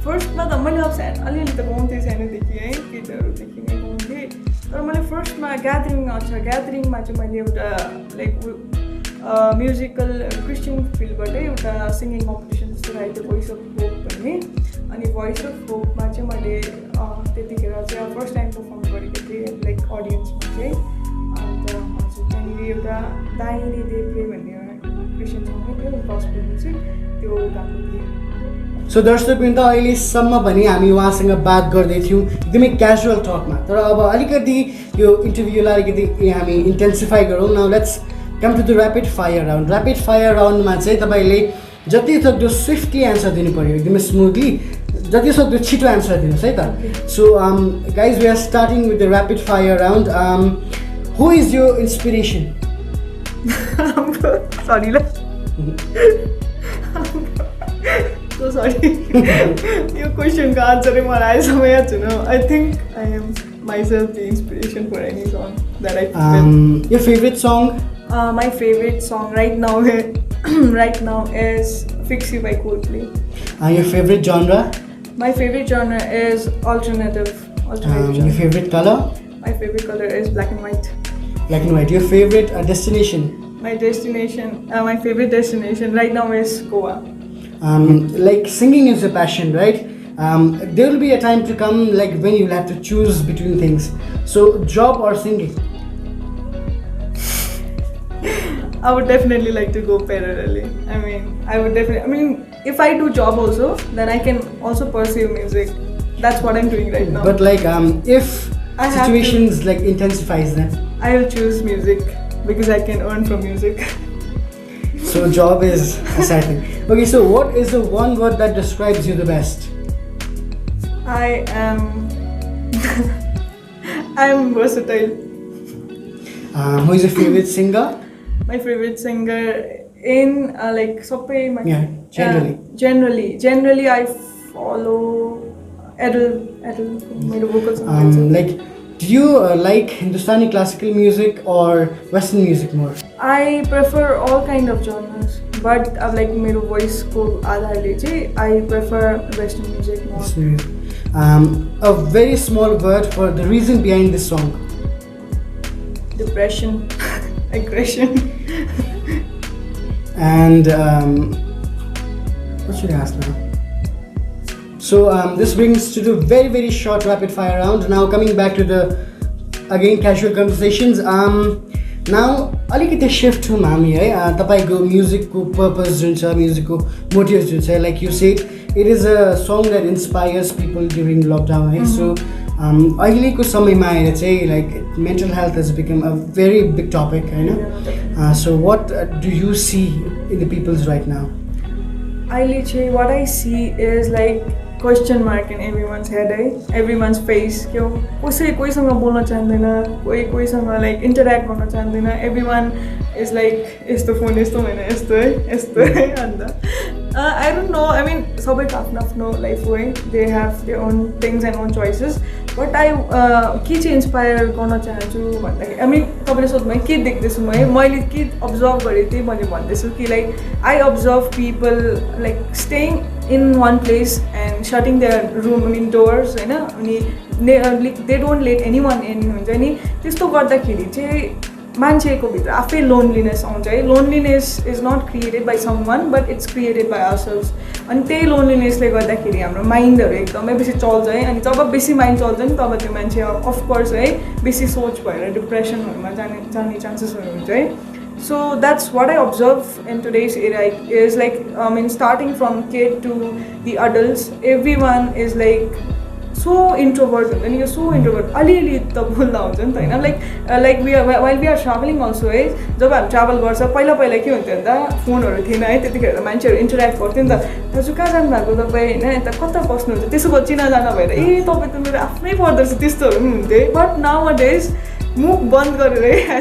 फर्स्टमा त मैले अब अलिअलि त गाउँथेँ सानोदेखि है, गीतहरूदेखि नै गाउँथेँ। तर मैले फर्स्टमा ग्यादरिङमा चाहिँ मैले एउटा लाइक म्युजिकल क्रिस्चियन फिल्डबाटै एउटा सिङ्गिङ कम्पिटिसन जस्तो राखेको थियो, भोइस अफ होप भन्ने। अनि भोइस अफ होपमा चाहिँ मैले त्यतिखेर चाहिँ फर्स्ट टाइम पर्फर्म गरेको थिएँ लाइक अडियन्समा चाहिँ। अन्त हजुर त्यहाँनिर एउटा दाहिने देब्रे भन्ने एउटा क्रिस्चियन सङ्ग नै थियो, गस्पेल म्युजिक, त्यो गाएको थिएँ। सो दर्शकवृन्द अहिलेसम्म पनि हामी उहाँसँग बात गर्दैथ्यौँ एकदमै क्याजुअल टकमा, तर अब अलिकति यो इन्टरभ्यूलाई अलिकति हामी इन्टेन्सिफाई गरौँ। Now let's come to the rapid fire round. Rapid fire राउन्डमा चाहिँ तपाईँले जति सक्दो स्विफ्टली एन्सर दिनु पऱ्यो, एकदमै स्मुथली, जति सक्दो छिटो एन्सर दिनुहोस् है त। So guys we are starting with the rapid fire round. Who is your inspiration? Sorry ल so sorry यो क्वेसनको आन्सरै मलाई अहिलेसम्म याद छैन। I think I am myself the inspiration for any song that I feel. Your favorite song? My favorite song right now is Fix You by Coldplay. Your favorite genre? My favorite genre is alternative genre. Your favorite color? My favorite color is black and white. Black and white. Your favorite destination? My favorite destination right now is Goa. Like singing is a passion, right? There will be a time to come like when you'll have to choose between things. So job or singing? I would definitely like to go parallelly. I mean, if I do job also, then I can also pursue music. That's what I'm doing right now. But like, if situations like intensifies, then I will choose music because I can earn from music. So job is a side thing. Okay, so what is the one word that describes you the best? I'm versatile. Who is your favorite singer? My favorite singer in like soppe. Generally I follow Adele. My vocal songs. Like, do you like Hindustani classical music or Western music more? I prefer all kind of genres, but like my voice ko aadharle chahi I prefer Western music more. A very small word for the reason behind this song. Depression. Aggression. And what should I ask now? So this brings to the very, very short rapid fire round. Now coming back to the again casual conversations. Now अलिकति shift हौँ हामी है तपाईँको म्युजिकको purpose जुन छ म्युजिकको motive जुन छ like you said it is a song that inspires people during lockdown है सो अहिलेको समयमा आएर चाहिँ like mental health has become a very big topic होइन so what do you see in the peoples right now अहिले चाहिँ what I see is like question mark in everyone's head है everyone's face क्या कोहीसँग बोल्न चाहँदैन कोहीसँग like interact गर्न चाहँदैन एभ्रिवान इज लाइक यस्तो फोन यस्तो होइन यस्तो है अन्त I don't know I mean सबैको आफ्नो आफ्नो लाइफ हो है they have their own things and own choices but I के चाहिँ इन्सपायर गर्न चाहन्छु भन्दाखेरि आई मिन तपाईँले सोध्नु के देख्दैछु म है मैले के अब्जर्भ गरेँ त्यही मैले भन्दैछु कि like I observe people like staying in one place and shutting their room mean doors होइन अनि they don't let any one in हुन्छ नि त्यस्तो गर्दाखेरि चाहिँ मान्छेको भित्र आफै लोनलिनेस आउँछ है loneliness is not created by some one but it's created by ourselves अनि त्यही लोनलिनेसले गर्दाखेरि हाम्रो माइन्डहरू एकदमै बेसी चल्छ है अनि जब बेसी माइन्ड चल्छ नि तब त्यो मान्छे अफकोर्स है बेसी सोच भएर डिप्रेसनहरूमा जाने चान्सेसहरू हुन्छ है so that's what I observe in today's era is like I mean starting from kid to the adults everyone is like so introvert and you're so introvert aliali ta bolda huncha ni ta haina like we are while we are traveling also है जब हामी travel गर्छ पहिला के हुन्थ्यो भन्दा फोनहरू थिएन है त्यतिखेर मान्छेहरू इन्टरेक्ट गर्थ्यो नि त दाजु कहाँ जानु भएको तपाईँ होइन यता कता बस्नुहुन्छ त्यसो चिनाजाना भएर ए तपाईँ त मेरो आफ्नै पर्दो रहेछ त्यस्तोहरू पनि हुन्थ्यो बट नाउ अ डेज मुख बन्द गरेर है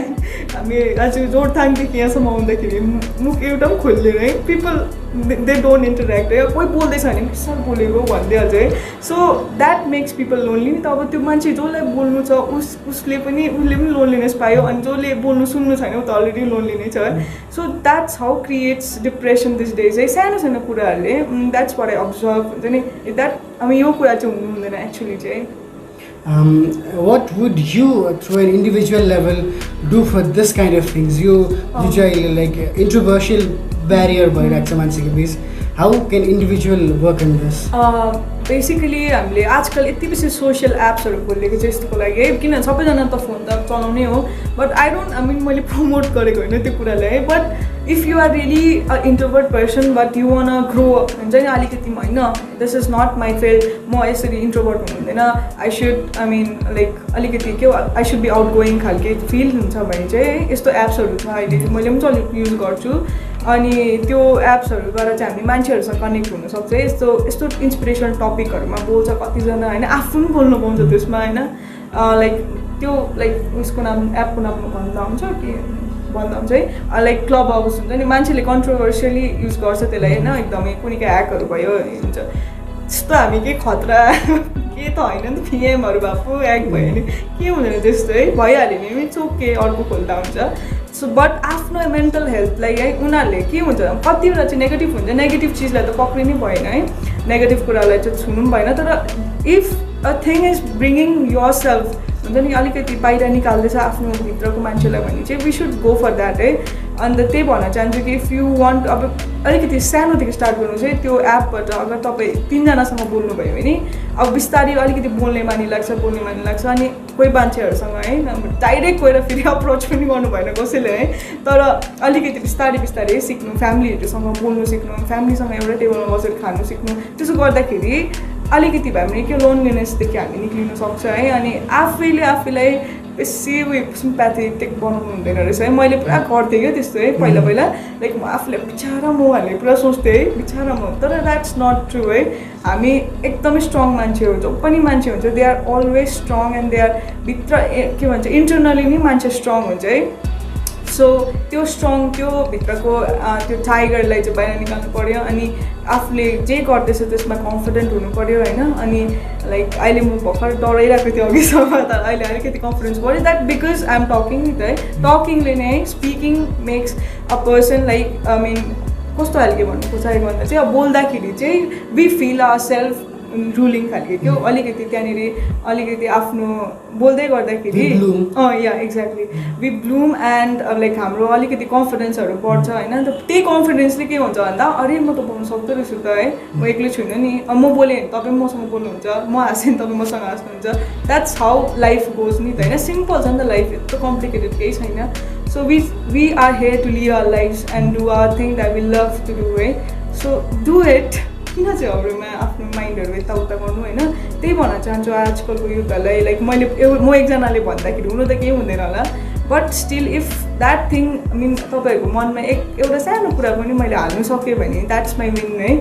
हामी आज जोरथाङदेखि यहाँसम्म आउँदाखेरि मुख एउटा पनि खोल्दैन है पिपल दे डोन्ट इन्टरेक्ट है कोही बोल्दैछ भने बिस्तार बोलेको भनिदिइहाल्छ है so that makes people lonely नि त अब त्यो मान्छे जसलाई बोल्नु छ उसले पनि लोन्लिनेस पायो अनि जसले बोल्नु सुन्नु छैन ऊ त अलरेडी लोन्ली नै छ so that's how creates depression this days है सानो सानो कुराहरूले द्याट्स वाट आई अब्जर्भ हुन्छ नि द्याट अब यो कुरा चाहिँ हुनु हुँदैन एक्चुली चाहिँ what would you through an individual level do for this kind of things you usually like introversial barrier भइरहेको छ मान्छेको बिच how can individual work on this basically हामीले आजकल यति बेसी सोसियल एप्सहरू खोलेको चाहिँ यस्तोको लागि है किन सबैजना त फोन त चलाउने हो but I don't I mean मैले प्रमोट गरेको होइन त्यो कुरालाई है but if you are really a introvert person but you want grow हुन्छ नि अलिकति होइन this is not my field म यसरी इन्ट्रोभर्ट हुनु हुँदैन I should I mean like अलिकति के I should be outgoing खालके फिल हुन्छ भने चाहिँ यस्तो एप्सहरू छ अहिले मैले पनि अलिक युज गर्छु अनि त्यो एप्सहरूद्वारा चाहिँ हामी मान्छेहरूसँग कनेक्ट हुनसक्छ यस्तो इन्सपिरेसनल टपिकहरूमा बोल्छ कतिजना होइन आफू पनि बोल्नु पाउँछ त्यसमा होइन लाइक त्यो लाइक उसको नाम एपको नाम भन्दा हुन्छ कि भन्दा हुन्छ है लाइक क्लब हाउस हुन्छ नि मान्छेले कन्ट्रोभर्सियली युज गर्छ त्यसलाई होइन एकदमै कुनै ह्याकहरू भयो हुन्छ त्यस्तो हामी के खतरा के त होइन नि त पिएमहरू भएको ह्याक भयो भने के हुँदैन त्यस्तो है भइहाल्यो नि चोके अर्को खोल्दा हुन्छ सो बट आफ्नो मेन्टल हेल्थलाई है उनीहरूले के हुन्छ कतिवटा चाहिँ नेगेटिभ हुन्छ नेगेटिभ चिजलाई त पक्रिनै भएन है नेगेटिभ कुरालाई चाहिँ छुनु पनि भएन तर if a thing is bringing your self हुन्छ नि अलिकति बाहिर निकाल्दैछ आफ्नो भित्रको मान्छेलाई भने चाहिँ we should go for that है अन्त त्यही भन्न चाहन्छु कि इफ यु वान्ट अब अलिकति सानोदेखि स्टार्ट गर्नु चाहिँ त्यो एपबाट अगर तपाईँ 3 जनासँग बोल्नुभयो भने अब बिस्तारै अलिकति बोल्ने बानी लाग्छ अनि कोही मान्छेहरूसँग है डाइरेक्ट गएर फेरि अप्रोच पनि गर्नु भएन कसैले है तर अलिकति बिस्तारै सिक्नु फ्यामिलीहरूसँग बोल्नु सिक्नु फ्यामिलीसँग एउटा टेबलमा बसेर खानु सिक्नु त्यसो गर्दाखेरि अलिकति भए पनि के लोनलिनेसदेखि हामी निक्लिन सक्छ है अनि आफैलाई बेसी सिम्प्याथेटिक बनाउनु हुँदैन रहेछ है मैले पुरा गर्थेँ क्या त्यस्तो है पहिला लाइक म आफूलाई बिचारा म भन्ने पुरा सोच्थेँ है बिचारा म तर द्याट्स नट ट्रु है हामी एकदमै स्ट्रङ मान्छे हो जो पनि मान्छे हुन्छ they are always strong and they are भित्र के भन्छ इन्टरनली नै मान्छे स्ट्रङ हुन्छ है सो त्यो स्ट्रङ त्यो भित्रको त्यो टाइगरलाई चाहिँ बाहिर निकाल्नु पऱ्यो अनि आफूले जे गर्दैछ त्यसमा कन्फिडेन्ट हुनु पऱ्यो होइन अनि लाइक अहिले म भर्खर डराइरहेको थिएँ अघिसम्म तर अहिले अलिकति कन्फिडेन्स बढ्यो that because I am talking नि त है टकिङले नै speaking makes a person like I mean कस्तो खालके भन्नु खोजेको भन्दा चाहिँ अब बोल्दाखेरि चाहिँ we feel our self ruling खालको क्या अलिकति त्यहाँनिर अलिकति आफ्नो बोल्दै गर्दाखेरि या exactly we bloom and like हाम्रो अलिकति कन्फिडेन्सहरू बढ्छ होइन त्यही कन्फिडेन्सले के हुन्छ भन्दा अरे म त बोल्नु सक्दो रहेछु त है म एक्लै छुइनँ नि म बोलेँ भने तपाईँ मसँग बोल्नुहुन्छ म हाँसेँ भने तपाईँ मसँग हाँस्नुहुन्छ द्याट्स हाउ लाइफ गोज नि त होइन सिम्पल छ नि त लाइफ यस्तो कम्प्लिकेटेड केही छैन so we are here to live our life and do our thing that we love to do है सो डु इट किन चाहिँ हाम्रोमा आफ्नो माइन्डहरू यताउता गर्नु होइन त्यही भन्न चाहन्छु आजकलको युथहरूलाई लाइक मैले म एकजनाले भन्दाखेरि हुनु त केही हुँदैन होला but still if that thing mean तपाईँहरूको मनमा एउटा सानो कुरा पनि मैले हाल्नु सकेँ भने द्याट्स माई मिन है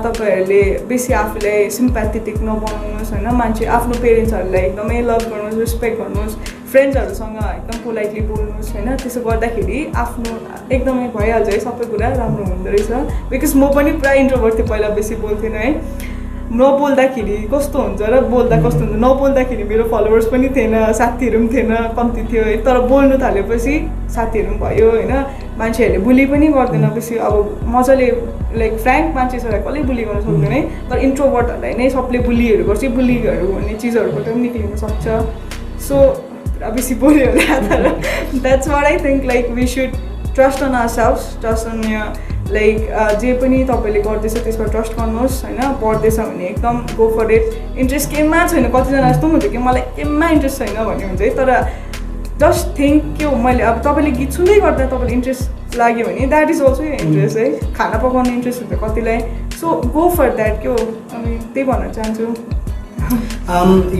तपाईँहरूले बेसी आफूलाई सिम्प्याथेटिक नबनाउनुहोस् होइन मान्छे आफ्नो पेरेन्ट्सहरूलाई एकदमै लभ गर्नुहोस् रेस्पेक्ट गर्नुहोस् फ्रेन्ड्सहरूसँग एकदम पोलाइटली बोल्नुहोस् होइन त्यसो गर्दाखेरि आफ्नो एकदमै भइहाल्छ है सबै कुरा राम्रो हुँदो रहेछ बिकज म पनि पुरा इन्ट्रोभर्ट थिएँ पहिला बेसी बोल्थेन है नबोल्दाखेरि कस्तो हुन्छ र बोल्दा कस्तो हुन्छ नबोल्दाखेरि मेरो फलोवर्स पनि थिएन साथीहरू पनि थिएन कम्ती थियो है तर बोल्नु थालेपछि साथीहरू पनि भयो होइन मान्छेहरूले बुली पनि गर्दैन बेसी अब मजाले लाइक फ्र्याङ्क मान्छेहरूलाई कसले बुली गर्न सक्दैन है तर इन्ट्रोभर्टहरूलाई नै सबले बुलीहरू गर्छ बुलीहरू भन्ने चिजहरूबाट पनि निक्लिन सक्छ सो बेसी बोल्यो होला तर that's what I think like we should trust on our self trust on like जे पनि तपाईँले गर्दैछ त्यसमा ट्रस्ट गर्नुहोस् होइन पढ्दैछ भने एकदम गो फर इट इन्ट्रेस्ट केमा छैन कतिजना यस्तो पनि हुन्छ कि मलाई केमा इन्ट्रेस्ट छैन भन्ने हुन्छ है तर जस्ट थिङ्क के हो मैले अब तपाईँले गीत सुन्दै गर्दा तपाईँले इन्ट्रेस्ट लाग्यो भने द्याट इज अल्सो इन्ट्रेस्ट है खाना पकाउने इन्ट्रेस्ट हुन्छ कतिलाई सो गो फर द्याट के हो अनि त्यही भन्न चाहन्छु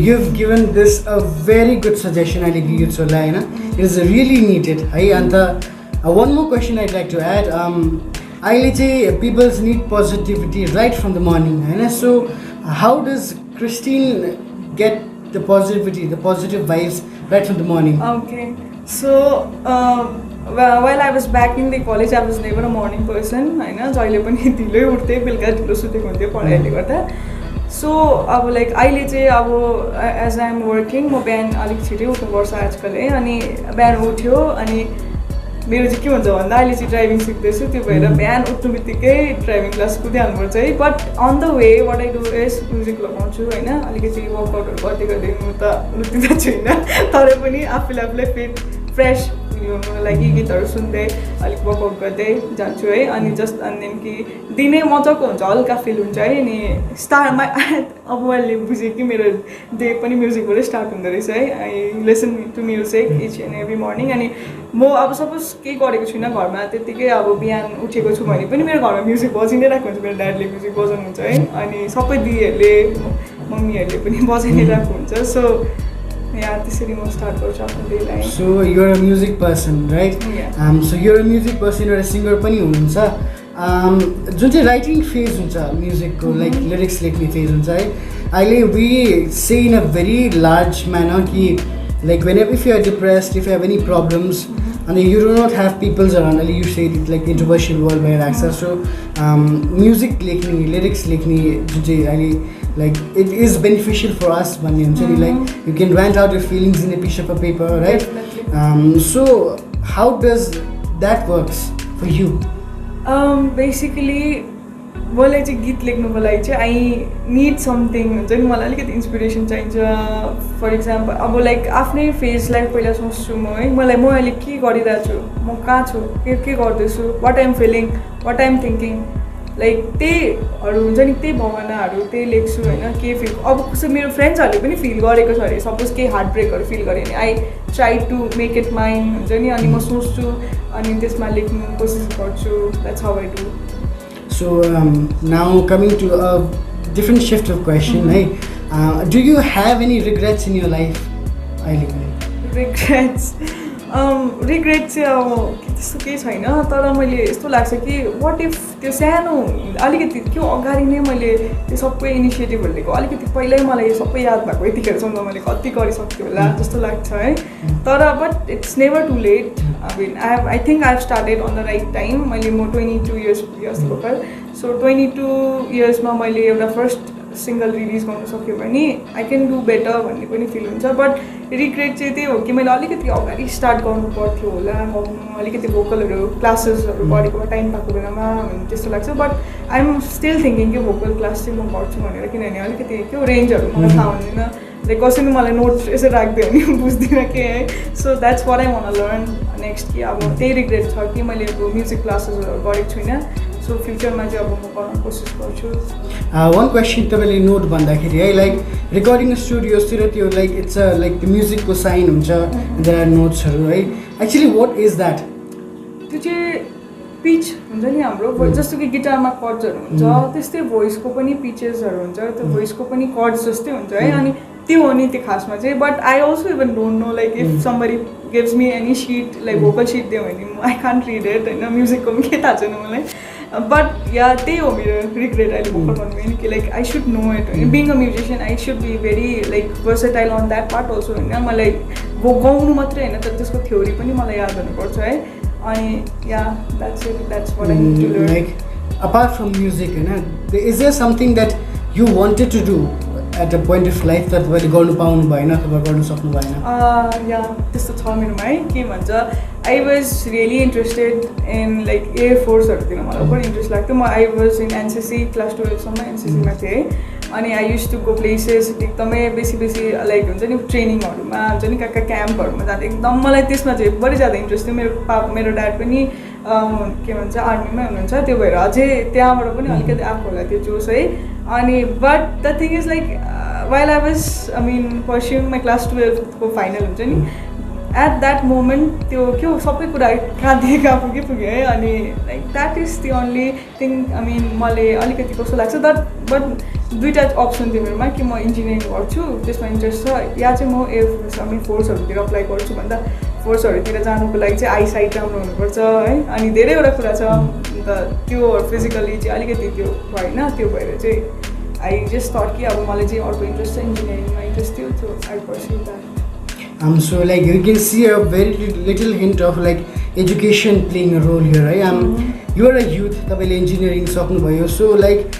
You've given this a very good suggestion. I like you so Laina. It is really needed. And one more question I'd like to add. I say people need positivity right from the morning. So how does Christine get the positivity, the positive vibes right from the morning? Okay. So while I was back in the college, I was never a morning person. होइन जहिले पनि ढिलै उठ्थेँ बेलुका ढिलो सुतेको हुन्थ्यो पढाइले गर्दा सो अब लाइक अहिले चाहिँ अब एज आई एम वर्किङ म बिहान अलिक छिटै उठ्नुपर्छ आजकल है अनि बिहान उठ्यो अनि मेरो चाहिँ के हुन्छ भन्दा अहिले चाहिँ ड्राइभिङ सिक्दैछु त्यो भएर बिहान उठ्नु बित्तिकै ड्राइभिङ क्लास कुदिहाल्नुपर्छ है but on the way what I do is music लगाउँछु होइन अलिकति वर्कआउटहरू गर्दै गर्दै म त लुटी त छुइनँ तर पनि आफूलाई फिट फ्रेस हुनुको लागि गीतहरू सुन्दै अलिक वर्कआउट गर्दै जान्छु है अनि जस्ट अनि देन कि दिनै मजाको हुन्छ हल्का फिल हुन्छ है अनि स्टार्टमा अब मैले बुझेँ कि मेरो डे पनि म्युजिकबाटै स्टार्ट हुँदो रहेछ है I listen to music each and every morning अनि म अब सपोज केही गरेको छुइनँ घरमा त्यत्तिकै अब बिहान उठेको छु भने पनि मेरो घरमा म्युजिक बजि नै राखेको हुन्छ मेरो ड्याडले म्युजिक बजाउनुहुन्छ है अनि सबै दिदीहरूले मम्मीहरूले पनि बजाइ नै राखेको हुन्छ सो त्यसरी म स्टार्ट गर्छु आफ्नो डेलाई So you're a music person, right? Yeah. So you're a music person, you're a singer पनि हुनुहुन्छ जुन चाहिँ राइटिङ फेज हुन्छ म्युजिकको लाइक लिरिक्स लेख्ने फेज हुन्छ है अहिले we say in a very large manner कि like when if you are depressed if you have any problems अनि you do not have peoples around अहिले you say like introversial world भइरहेको छ so music लेख्ने lyrics लेख्ने जुन चाहिँ अहिले like it is beneficial for us भन्ने हुन्छ नि like you can vent out your feelings in a piece of a paper right so how does that works for you basically मलाई चाहिँ गीत लेख्नुको लागि चाहिँ आई निड समथिङ हुन्छ नि मलाई अलिकति इन्सपिरेसन चाहिन्छ फर इक्जाम्पल अब लाइक आफ्नै फेजलाई पहिला सोच्छु म है मलाई म अहिले के गरिरहेको छु म कहाँ छु के गर्दैछु what I'm feeling what I'm thinking like त्यहीहरू हुन्छ नि त्यही भावनाहरू त्यही लेख्छु होइन के फिल अब कसै मेरो फ्रेन्ड्सहरूले पनि फिल गरेको छ अरे सपोज केही हार्ट ब्रेकहरू फिल गरेँ भने I try to make it mind हुन्छ नि अनि म सोच्छु अनि त्यसमा लेख्नु कोसिस गर्छु that's how I do So now coming to a different shift of question, do you have any regrets in your life? Regrets? Regrets चाहिँ अब त्यस्तो केही छैन तर मैले यस्तो लाग्छ कि वाट इफ त्यो सानो अलिकति त्यो अगाडि नै मैले त्यो सबै इनिसिएटिभहरू लिएको अलिकति पहिल्यै मलाई सबै याद भएको यतिखेरसम्म मैले कति गरिसक्थेँ होला जस्तो लाग्छ है तर but it's never too late I think I have started on the right time मैले म 22 इयर्स पुगेँ अस्ति भर्खर सो 22 इयर्समा मैले एउटा फर्स्ट सिङ्गल रिलिज गर्नु सक्यो भने आई क्यान डु बेटर भन्ने पनि फिल हुन्छ बट रिग्रेट चाहिँ त्यही हो कि मैले अलिकति अगाडि स्टार्ट गर्नु पर्थ्यो होला गाउनु अलिकति भोकलहरू क्लासेसहरू गरेको टाइम पाएको बेलामा भन्ने त्यस्तो लाग्छ but I am still thinking कि भोकल क्लास चाहिँ म गर्छु भनेर किनभने अलिकति के रेन्जहरू मलाई थाहा हुँदैन लाइक कसैले मलाई नोट यसो राखिदियो भने बुझ्दिनँ के है so that's what I want learn next कि अब त्यही रिग्रेट छ कि मैले अब म्युजिक क्लासेसहरू गरेको छुइनँ सो फ्युचरमा चाहिँ अब म गर्न कोसिस गर्छु वान क्वेसन तपाईँले नोट भन्दाखेरि है लाइक रेकर्डिङ स्टुडियोजतिर त्यो लाइक इट्स लाइक त्यो म्युजिकको साइन हुन्छ देयर आर नोट्सहरू है एक्चुली वाट इज द्याट त्यो चाहिँ पिच हुन्छ नि हाम्रो जस्तो कि गिटारमा कर्ड्सहरू हुन्छ त्यस्तै भोइसको पनि पिचेसहरू हुन्छ त्यो भोइसको पनि कर्ड्स जस्तै हुन्छ है अनि त्यो हो नि त्यो खासमा चाहिँ but I also even don't know like if somebody gives me any seat like vocal seat दियो भने आई कान्ट रिड इट होइन म्युजिकको पनि के थाहा छैन मलाई बट या त्यही हो मेरो रिग्रेट अहिले भोकल भन्नु कि like I should know it होइन being a musician I should be very like versatile on that part also होइन मलाई गाउनु मात्रै होइन तर त्यसको थ्योरी पनि मलाई याद हुनुपर्छ है अनि yeah that's it that's what I need to learn like apart from music होइन is there something that you wanted to do at a point of life त तपाईँले गर्नु पाउनु भएन अथवा गर्नु सक्नु भएन या त्यस्तो छ मेरोमा है के भन्छ I was really interested in like एयरफोर्सहरूतिर मलाई पनि इन्ट्रेस्ट लाग्थ्यो म I was in NCC class 12सम्म एनसिसीमा थिएँ अनि I used to go places एकदमै बेसी लाइक हुन्छ नि ट्रेनिङहरूमा हुन्छ नि कहाँ क्याम्पहरूमा जाँदा एकदम मलाई त्यसमा चाहिँ बढी ज्यादा इन्ट्रेस्ट थियो मेरो ड्याड पनि के भन्छ आर्मीमै हुनुहुन्छ त्यो भएर अझै त्यहाँबाट पनि अलिकति आएको होला त्यो जोस है अनि but the thing is like while I was I mean pursuing my class 12को फाइनल हुन्छ नि एट द्याट मोमेन्ट त्यो के हो सबै कुरा कहाँ पुग्यो है अनि like that is the only thing I mean मलाई अलिकति कस्तो लाग्छ बट दुईवटा अप्सन थियो मेरोमा कि म इन्जिनियरिङ गर्छु त्यसमा इन्ट्रेस्ट छ या चाहिँ म एयरफोर्स आई मिन फोर्सहरूतिर अप्लाई गर्छु भन्दा फोर्सहरूतिर जानुको लागि चाहिँ आइसाइट राम्रो हुनुपर्छ है अनि धेरैवटा कुरा छ अन्त त्यो फिजिकली चाहिँ अलिकति त्यो भएन त्यो भएर चाहिँ आई जस्ट थट कि अब मलाई चाहिँ अर्को इन्ट्रेस्ट छ इन्जिनियरिङमा इन्ट्रेस्ट थियो so I pursue that So like you can see a very little hint of like education playing a role here, right? You are a youth, तपाईँले engineering सक्नुभयो so like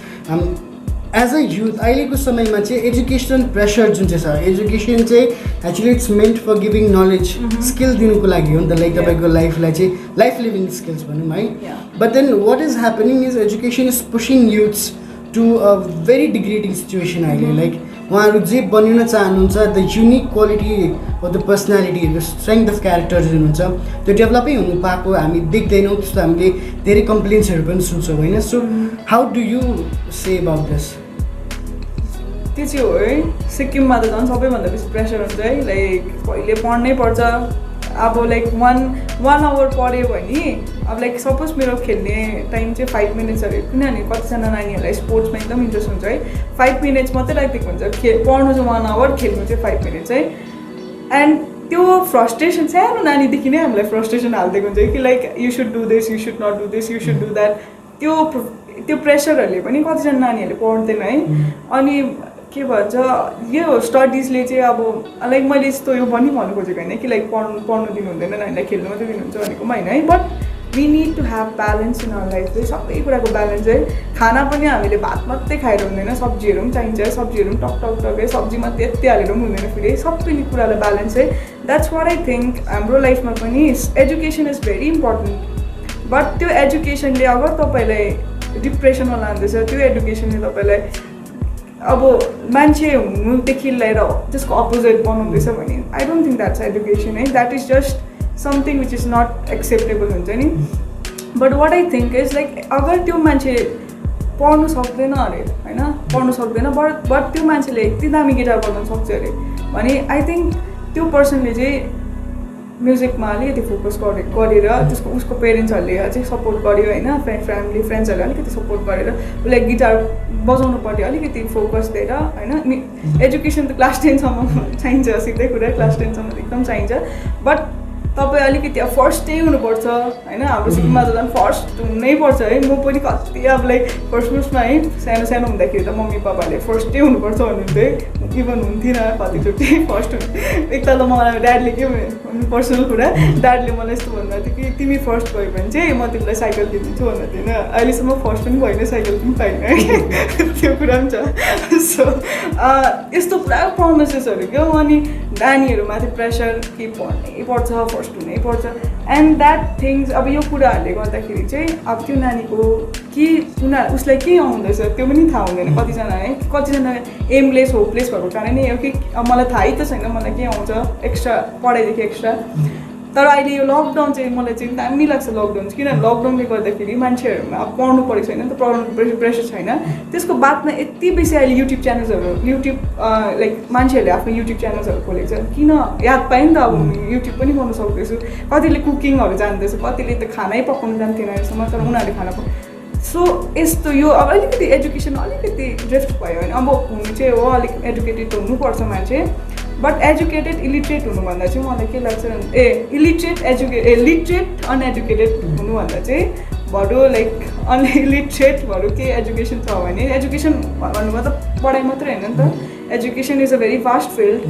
as a youth अहिलेको समयमा चाहिँ educational pressure जुन चाहिँ छ education चाहिँ actually it's meant for giving knowledge skill दिनुको लागि हो नि त लाइक तपाईँको लाइफलाई चाहिँ लाइफ लिभिङ स्किल्स भनौँ है but then what is happening is education is pushing youths to a very degrading situation अहिले लाइक उहाँहरू जे बनिन चाहनुहुन्छ the unique quality of the personality the strength of characters हुनुहुन्छ त्यो डेभलपै हुनु पाएको हामी देख्दैनौँ त्यस्तो हामीले धेरै कम्प्लेन्ट्सहरू पनि सुन्छौँ होइन so how do you say about this त्यो चाहिँ हो है सिक्किममा त झन् सबैभन्दा बेसी प्रेसर हुन्छ है लाइक पहिले पढ्नै पर्छ अब लाइक वान आवर पढ्यो भने अब लाइक सपोज मेरो खेल्ने टाइम चाहिँ 5 मिनट्सहरू किनभने कतिजना नानीहरूलाई स्पोर्ट्समा एकदम इन्ट्रेस्ट हुन्छ है 5 मिनट्स मात्रै राखिदिएको हुन्छ पढ्नु चाहिँ 1 आवर खेल्नु चाहिँ 5 मिनट्स है एन्ड त्यो फ्रस्ट्रेसन सानो नानीदेखि नै हामीलाई फ्रस्ट्रेसन हालिदिएको हुन्छ कि like you should do this you should not do this you should do that त्यो प्रेसरहरूले पनि कतिजना नानीहरूले पढ्दैन है अनि के भन्छ यो हो स्टडिजले चाहिँ अब लाइक मैले यस्तो यो भन्नु खोजेको होइन कि लाइक पढ्नु दिनु हुँदैन नानीलाई खेल्नु मात्रै दिनुहुन्छ भनेको होइन है but we need to have balance in our life चाहिँ सबै कुराको ब्यालेन्स है खाना पनि हामीले भात मात्रै खाएर हुँदैन सब्जीहरू पनि चाहिन्छ सब्जीहरू पनि टक है सब्जीमा त्यति हालेर पनि हुँदैन फेरि सबै कुरालाई ब्यालेन्स है द्याट्स वाट आई थिङ्क हाम्रो लाइफमा पनि education is very important but त्यो एजुकेसनले अगर तपाईँलाई डिप्रेसनमा लाँदैछ त्यो एजुकेसनले तपाईँलाई अब मान्छे हुनुदेखि लिएर त्यसको अपोजिट बनाउँदैछ भने I don't think that's education है that is just something which is not acceptable हुन्छ नि but what I think is like अगर त्यो मान्छे पढ्नु सक्दैन अरे होइन पढ्नु सक्दैन बट त्यो मान्छेले यति दामी गिटार बजाउनु सक्छ अरे भने आई थिङ्क त्यो पर्सनले चाहिँ म्युजिकमा अलिकति फोकस गरेर त्यसको उसको पेरेन्ट्सहरूले चाहिँ सपोर्ट गर्यो होइन फ्रेन्ड्सहरूले अलिकति सपोर्ट गरेर उसलाई गिटार बजाउनुपट्टि अलिकति फोकस दिएर होइन एजुकेसन त क्लास 10 सम्म चाहिन्छ सिधै कुरा क्लास 10 सम्म एकदम चाहिन्छ बट तपाईँ अलिकति अब फर्स्टै हुनुपर्छ होइन हाम्रो स्कुलमा त झन् फर्स्ट हुनैपर्छ है म पनि कति अब लाइक फर्स्टमा है सानो सानो हुँदाखेरि त मम्मी पापाले फर्स्टै हुनुपर्छ भन्नुहुन्थ्यो इभन हुन्थेन कतिचोटि फर्स्ट एकताल त मलाई ड्याडले के पर्सनल कुरा ड्याडले मलाई यस्तो भन्नुभएको थियो कि तिमी फर्स्ट भयो भने चाहिँ म तिमीलाई साइकल किनिदिन्छु भन्नु थिएन अहिलेसम्म फर्स्ट पनि भएन साइकल पनि पाइनँ है त्यो कुरा पनि छ सो यस्तो पुरा प्रोमिसेसहरू क्या अनि नानीहरूमाथि प्रेसर के पढ्नै पर्छ फर्स्ट हुनै पर्छ एन्ड द्याट थिङ्स अब यो कुराहरूले गर्दाखेरि चाहिँ अब त्यो नानीको के उसलाई के आउँदैछ त्यो पनि थाहा हुँदैन कतिजना है कतिजना एमलेस होपलेस भएको कारणै हो कि अब मलाई थाहै त छैन मलाई के आउँछ एक्स्ट्रा पढाइदेखि एक्स्ट्रा तर अहिले यो लकडाउन चाहिँ मलाई चाहिँ दामी लाग्छ लकडाउन चाहिँ किनभने लकडाउनले गर्दाखेरि मान्छेहरूमा अब पढ्नु परेको छैन नि त पढाउनु प्रेसर छैन त्यसको बादमा यति बेसी अहिले युट्युब च्यानल्सहरू लाइक मान्छेहरूले आफ्नो युट्युब च्यानल्सहरू खोलेको छ किन याद पाएँ नि त अब युट्युब पनि गर्नु सक्दैछु कतिले कुकिङहरू जान्दैछ कतिले त खानै पकाउनु जान्थेन अहिलेसम्म तर उनीहरूले खाना सो यस्तो यो अब अलिकति एजुकेसन अलिकति ड्रिफ्ट भयो भने अब हुनु चाहिँ हो अलिक एजुकेटेड हुनुपर्छ मान्छे बट एजुकेटेड इलिट्रेट हुनुभन्दा चाहिँ मलाई के लाग्छ भने लिटरेट अनएजुकेटेड हुनुभन्दा चाहिँ बरु लाइक अनइलिट्रेट बरु के एजुकेसन छ भने एजुकेसन भन्नुमा त पढाइ मात्रै होइन नि त education is a very fast field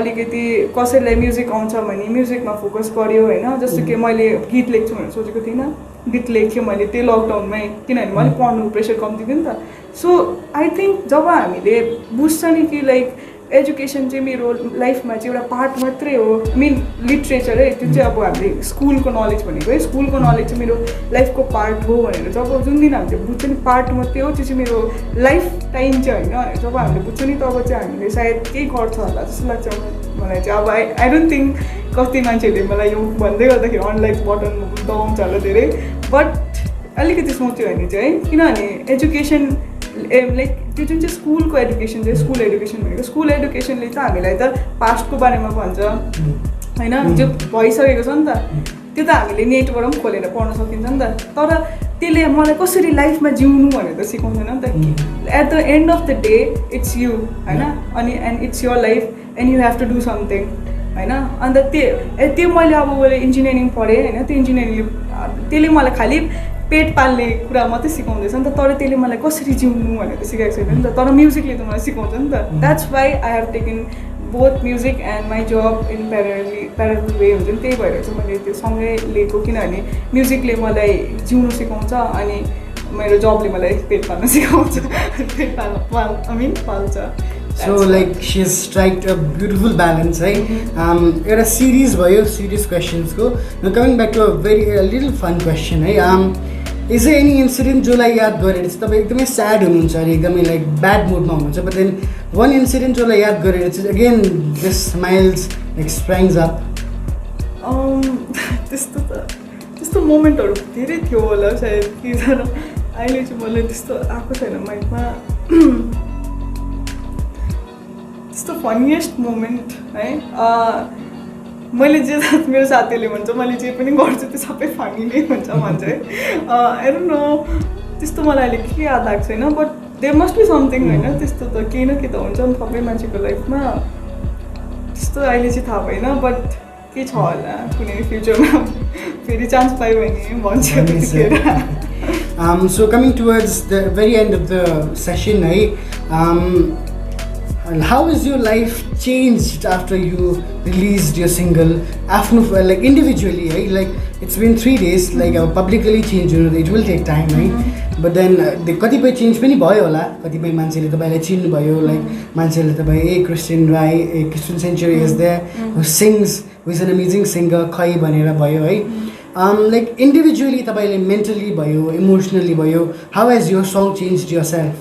अलिकति कसैलाई म्युजिक आउँछ भने म्युजिकमा फोकस गर्यो होइन जस्तो कि मैले गीत लेख्छु भनेर सोचेको थिइनँ गीत लेख्थेँ मैले त्यही लकडाउनमै किनभने मैले पढ्नु प्रेसर कम्ती थियो नि त सो आई थिङ्क जब हामीले बुझ्छ नि कि लाइक एजुकेसन चाहिँ मेरो लाइफमा चाहिँ एउटा पार्ट मात्रै हो मेन लिट्रेचर है त्यो चाहिँ अब हामीले स्कुलको नलेज भनेको है स्कुलको नलेज चाहिँ मेरो लाइफको पार्ट हो भनेर जब जुन दिन हामीले बुझ्छ नि पार्ट मात्रै हो त्यो चाहिँ मेरो लाइफ टाइम चाहिँ होइन जब हामीले बुझ्छ नि तब चाहिँ हामीले सायद केही गर्छ होला जस्तो लाग्छ मलाई चाहिँ अब आई डोन्ट थिङ्क कति मान्छेहरूले मलाई यो भन्दै गर्दाखेरि अनलाइक बटन दबाउँछ होला धेरै बट अलिकति सोच्यो भने चाहिँ है किनभने एजुकेसन लाइक त्यो जुन चाहिँ स्कुलको एडुकेसन चाहिँ स्कुल एडुकेसन भनेको स्कुल एडुकेसनले त हामीलाई त पास्टको बारेमा भन्छ होइन जो भइसकेको छ नि त त्यो त हामीले नेटबाट पनि खोलेर पढ्न सकिन्छ नि त तर त्यसले मलाई कसरी लाइफमा जिउनु भनेर त सिकाउँदैन नि त at the end of the day it's you होइन अनि and it's your life and you have to do something होइन अन्त त्यो मैले अब मैले इन्जिनियरिङ पढेँ होइन त्यो इन्जिनियरिङले त्यसले मलाई खालि पेट पाल्ने कुरा मात्रै सिकाउँदैछ नि त तर त्यसले मलाई कसरी जिउनु भनेर सिकाएको छैन नि त तर म्युजिकले त मलाई सिकाउँछ नि त that's why I have taken both music and my job in parallel way हुन्छ नि त्यही भएर चाहिँ मैले त्यो सँगै लिएको किनभने म्युजिकले मलाई जिउनु सिकाउँछ अनि मेरो जबले मलाई पेट पाल्न सिकाउँछ पेट पाल्छ So like she has struck a beautiful balance, right? एउटा series भयो serious questions को. Now coming back to a little fun question, right? Is there any incident जसलाई याद गरेर चाहिँ तपाईँ एकदमै sad हुनुहुन्छ अरे एकदमै like bad mood मा हुनुहुन्छ but then one incident जसलाई याद गरेर चाहिँ again this smiles like springs up. त्यस्तो मोमेन्टहरू धेरै थियो होला सायद कि तर अहिले चाहिँ मलाई त्यस्तो आएको छैन माइकमा त्यस्तो फनिएस्ट मोमेन्ट है मैले जे मेरो साथीहरूले भन्छ मैले जे पनि गर्छु त्यो सबै फनी नै भन्छ है आई डोन्ट नो त्यस्तो मलाई अहिले के याद आएको छैन but there must be something होइन त्यस्तो त केही न केही त हुन्छ नि सबै मान्छेको लाइफमा त्यस्तो अहिले चाहिँ थाहा भएन बट के छ होला कुनै फ्युचरमा फेरि चान्स पायो भने भन्छ त्यतिखेर So coming towards the very end of the session, right? How has your life changed after you released your single? Like individually, right? Like it's been 3 days. Like publicly change, it will take time, right? But then the कतिपय change पनि भयो होला. कतिपय मान्छेले तपाईलाई चिन्नु भयो. Like मान्छेले तपाईँ Christian Rai, Christian Century is there who sings, who is an amazing singer. खै भनेर भयो है. Like individually तपाईले mentally भयो, emotionally भयो. How has your song changed yourself?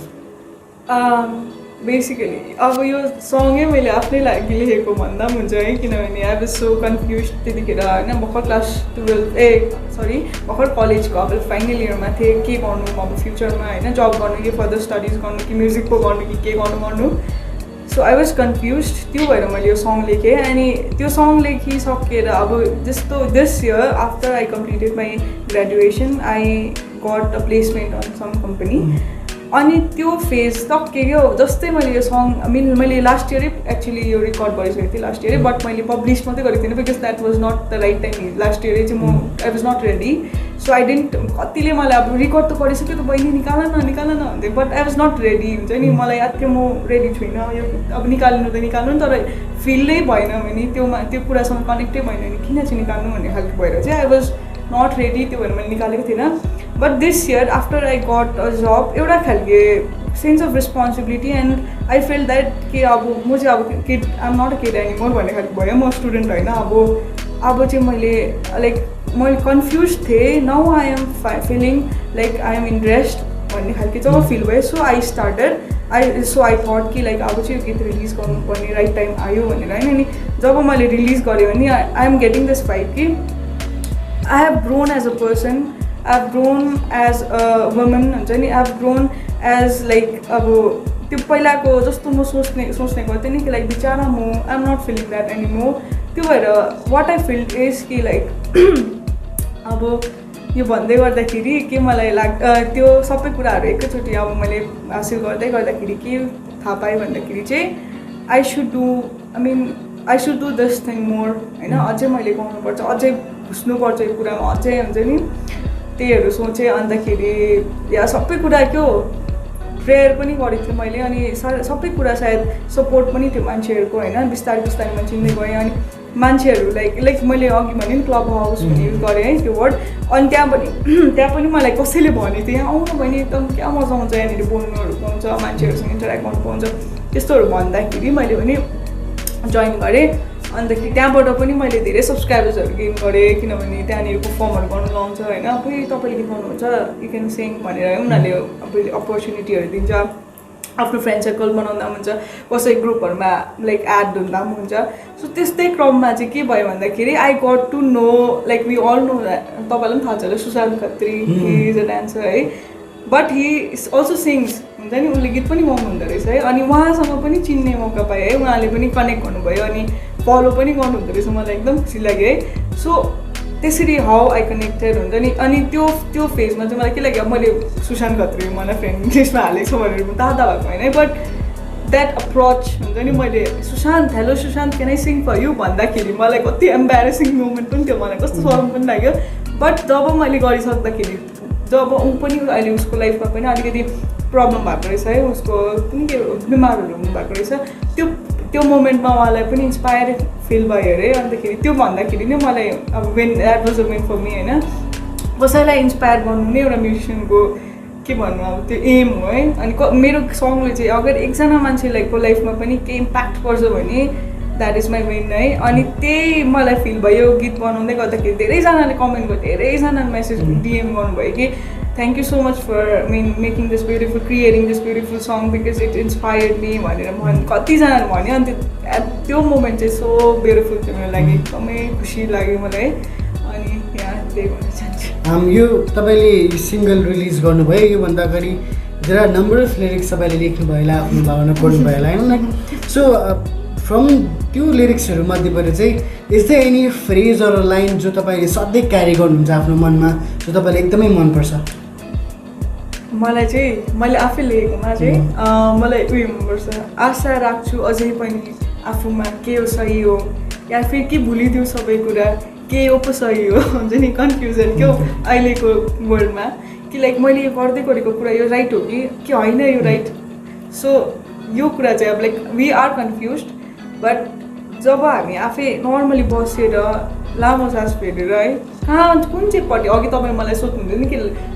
Basically अब यो सँगै मैले आफ्नै लागि लेखेको भन्दा पनि हुन्छ है किनभने आई वाज सो कन्फ्युज त्यतिखेर होइन भर्खर क्लास 12 भर्खर कलेजको अब फाइनल इयरमा थिएँ के गर्नु अब फ्युचरमा होइन जब गर्नु कि फर्दर स्टडिज गर्नु कि म्युजिक पो गर्नु कि के गर्नु सो आई वाज कन्फ्युज त्यो भएर मैले यो सङ लेखेँ अनि त्यो सङ लेखिसकेर अब जस्तो this year after I completed my graduation I got a placement on some company अनि त्यो फेज सकियो जस्तै मैले यो सङ मैले लास्ट इयरै एक्चुली यो रेकर्ड गरिसकेको थिएँ लास्ट इयरै बट मैले पब्लिस मात्रै गरेको थिएँ because that was not the right time last इयरै चाहिँ म I was not ready so I didn't कतिले मलाई अब रेकर्ड त गरिसक्यो त बहिनी निकाल न भन्दै but I was not ready हुन्छ नि मलाई याद थियो म रेडी छुइनँ यो अब निकाल्नु त निकाल्नु तर फिल नै भएन भने त्यो कुरासँग कनेक्टै भएन भने किन चाहिँ निकाल्नु भन्ने खालको भएर चाहिँ आई वाज नट रेडी त्यो भएर मैले निकालेको थिइनँ but this year after I got a job एउटा खालके sense of responsibility and I feel that कि अब म चाहिँ अब kid am not a kid anymore भन्ने खालको भयो म स्टुडेन्ट होइन अब चाहिँ मैले लाइक मैले कन्फ्युज थिएँ now I am feeling like I am interest भन्ने खालको जब फिल भयो so I started so I thought कि लाइक अब चाहिँ यो गीत रिलिज गर्नुपर्ने राइट टाइम आयो भनेर होइन अनि जब मैले रिलिज गरेँ भने I am getting this vibe कि I have grown as a person I have grown as a woman हुन्छ नि I have grown as like अब त्यो पहिलाको जस्तो म सोच्ने गर्थेँ नि कि लाइक बिचारा म I am not feeling that anymore त्यो भएर वाट आई फिल इज कि लाइक अब यो भन्दै गर्दाखेरि के मलाई त्यो सबै कुराहरू एकैचोटि अब मैले हासिल गर्दाखेरि के थाहा पाएँ भन्दाखेरि चाहिँ I should do this thing more होइन अझै मैले गाउनुपर्छ अझै घुस्नुपर्छ यो कुरामा अझै हुन्छ नि त्यहीहरू सोचेँ अन्तखेरि या सबै कुरा क्या प्रेयर पनि गरेको थिएँ मैले अनि सबै कुरा सायद सपोर्ट पनि थियो मान्छेहरूको होइन बिस्तारै बिस्तारै म चिन्दै गएँ अनि मान्छेहरू लाइक मैले अघि भने नि क्लब हाउस भन्ने युज गरेँ है त्यो वर्ड अनि त्यहाँ पनि मलाई कसैले भनेको थियो यहाँ आउनु भने एकदम क्या मजा आउँछ यहाँनिर बोल्नुहरू पाउँछ मान्छेहरूसँग इन्टरेक्ट गर्नु पाउँछ त्यस्तोहरू भन्दाखेरि मैले पनि जोइन गरेँ अन्तखेरि त्यहाँबाट पनि मैले धेरै सब्सक्राइबर्सहरू गेन गरेँ किनभने त्यहाँनिर परफर्महरू गर्नु लाउँछ होइन फेरि तपाईँले गीत गाउनुहुन्छ यु क्यान सिङ भनेर उनीहरूले अपर्च्युनिटीहरू दिन्छ आफ्नो फ्रेन्ड सर्कल बनाउँदा पनि हुन्छ कसै ग्रुपहरूमा लाइक एड हुँदा पनि हुन्छ सो त्यस्तै क्रममा चाहिँ के भयो भन्दाखेरि I got to know like we all know तपाईँलाई पनि थाहा छ होला Sushant Khatri he is a dancer है बट हि अल्सो सिङ्स हुन्छ नि उसले गीत पनि गाउनुहुँदो रहेछ है अनि उहाँसँग पनि चिन्ने मौका पाएँ है उहाँले पनि कनेक्ट गर्नुभयो अनि फलो पनि गर्नुहुँदो रहेछ मलाई एकदम खुसी लाग्यो है सो त्यसरी हाउ आई कनेक्टेड हुन्छ नि अनि त्यो फेजमा चाहिँ मलाई के लाग्यो मैले सुशान्त खत्री मलाई फ्रेन्ड लिस्टमा हालेको छु भनेर म ताता भएको होइन बट द्याट अप्रोच हुन्छ नि मैले Sushant hello Sushant can I sing for you भन्दाखेरि मलाई कति एम्बारेसिङ मोमेन्ट पनि थियो मलाई कस्तो सरम पनि लाग्यो बट जब मैले गरिसक्दाखेरि जब ऊ पनि अहिले उसको लाइफमा पनि अलिकति प्रब्लम भएको रहेछ है उसको पनि के बिमारहरू हुनुभएको रहेछ त्यो मोमेन्टमा उहाँलाई पनि इन्सपायर फिल भयो अरे अन्तखेरि त्यो भन्दाखेरि नै मलाई अब when that was a when for me होइन कसैलाई इन्सपायर गर्नु नै एउटा म्युजिसियनको के भन्नु अब त्यो एम हो है अनि मेरो सङले चाहिँ अगर एकजना मान्छेको लाइफमा पनि केही इम्प्याक्ट पर्छ भने द्याट इज माई मेन है अनि त्यही मलाई फिल भयो गीत बनाउँदै गर्दाखेरि धेरैजनाले कमेन्ट गर्यो धेरैजनाले मेसेज डिएम गर्नुभयो कि thank you so much for making this beautiful creating this beautiful song because it inspired me भनेर कतिजनाले भन्यो अनि त्यो मोमेन्ट चाहिँ सो ब्युटिफुल थियो मेरो लागि एकदमै खुसी लाग्यो मलाई अनि यहाँ त्यही भन्न चाहन्छु यो तपाईँले सिङ्गल रिलिज गर्नुभयो योभन्दा अगाडि there are number of lyrics तपाईँले लेख्नुभयो होला आफ्नो भावना पढ्नुभयो होला होइन सो फ्रम त्यो लिरिक्सहरू मध्येबाट चाहिँ is the any phrase or line जो तपाईँले सधैँ क्यारी गर्नुहुन्छ आफ्नो मनमा जो तपाईँलाई एकदमै मनपर्छ मलाई चाहिँ मैले आफै लेखेकोमा चाहिँ मलाई उयो मनपर्छ आशा राख्छु अझै पनि आफूमा के हो सही हो या फेरि के भुलिदियो सबै कुरा के हो पो सही हो हुन्छ नि कन्फ्युजन के हो अहिलेको वर्ल्डमा कि लाइक मैले यो गर्दै गरेको कुरा यो राइट हो कि होइन यो राइट सो यो कुरा चाहिँ अब like we are confuse but जब हामी आफै नर्मली बसेर लामो सास फेरेर है कहाँ कुन चाहिँ पट्टि अघि तपाईँ मलाई सोध्नुहुन्थ्यो नि कि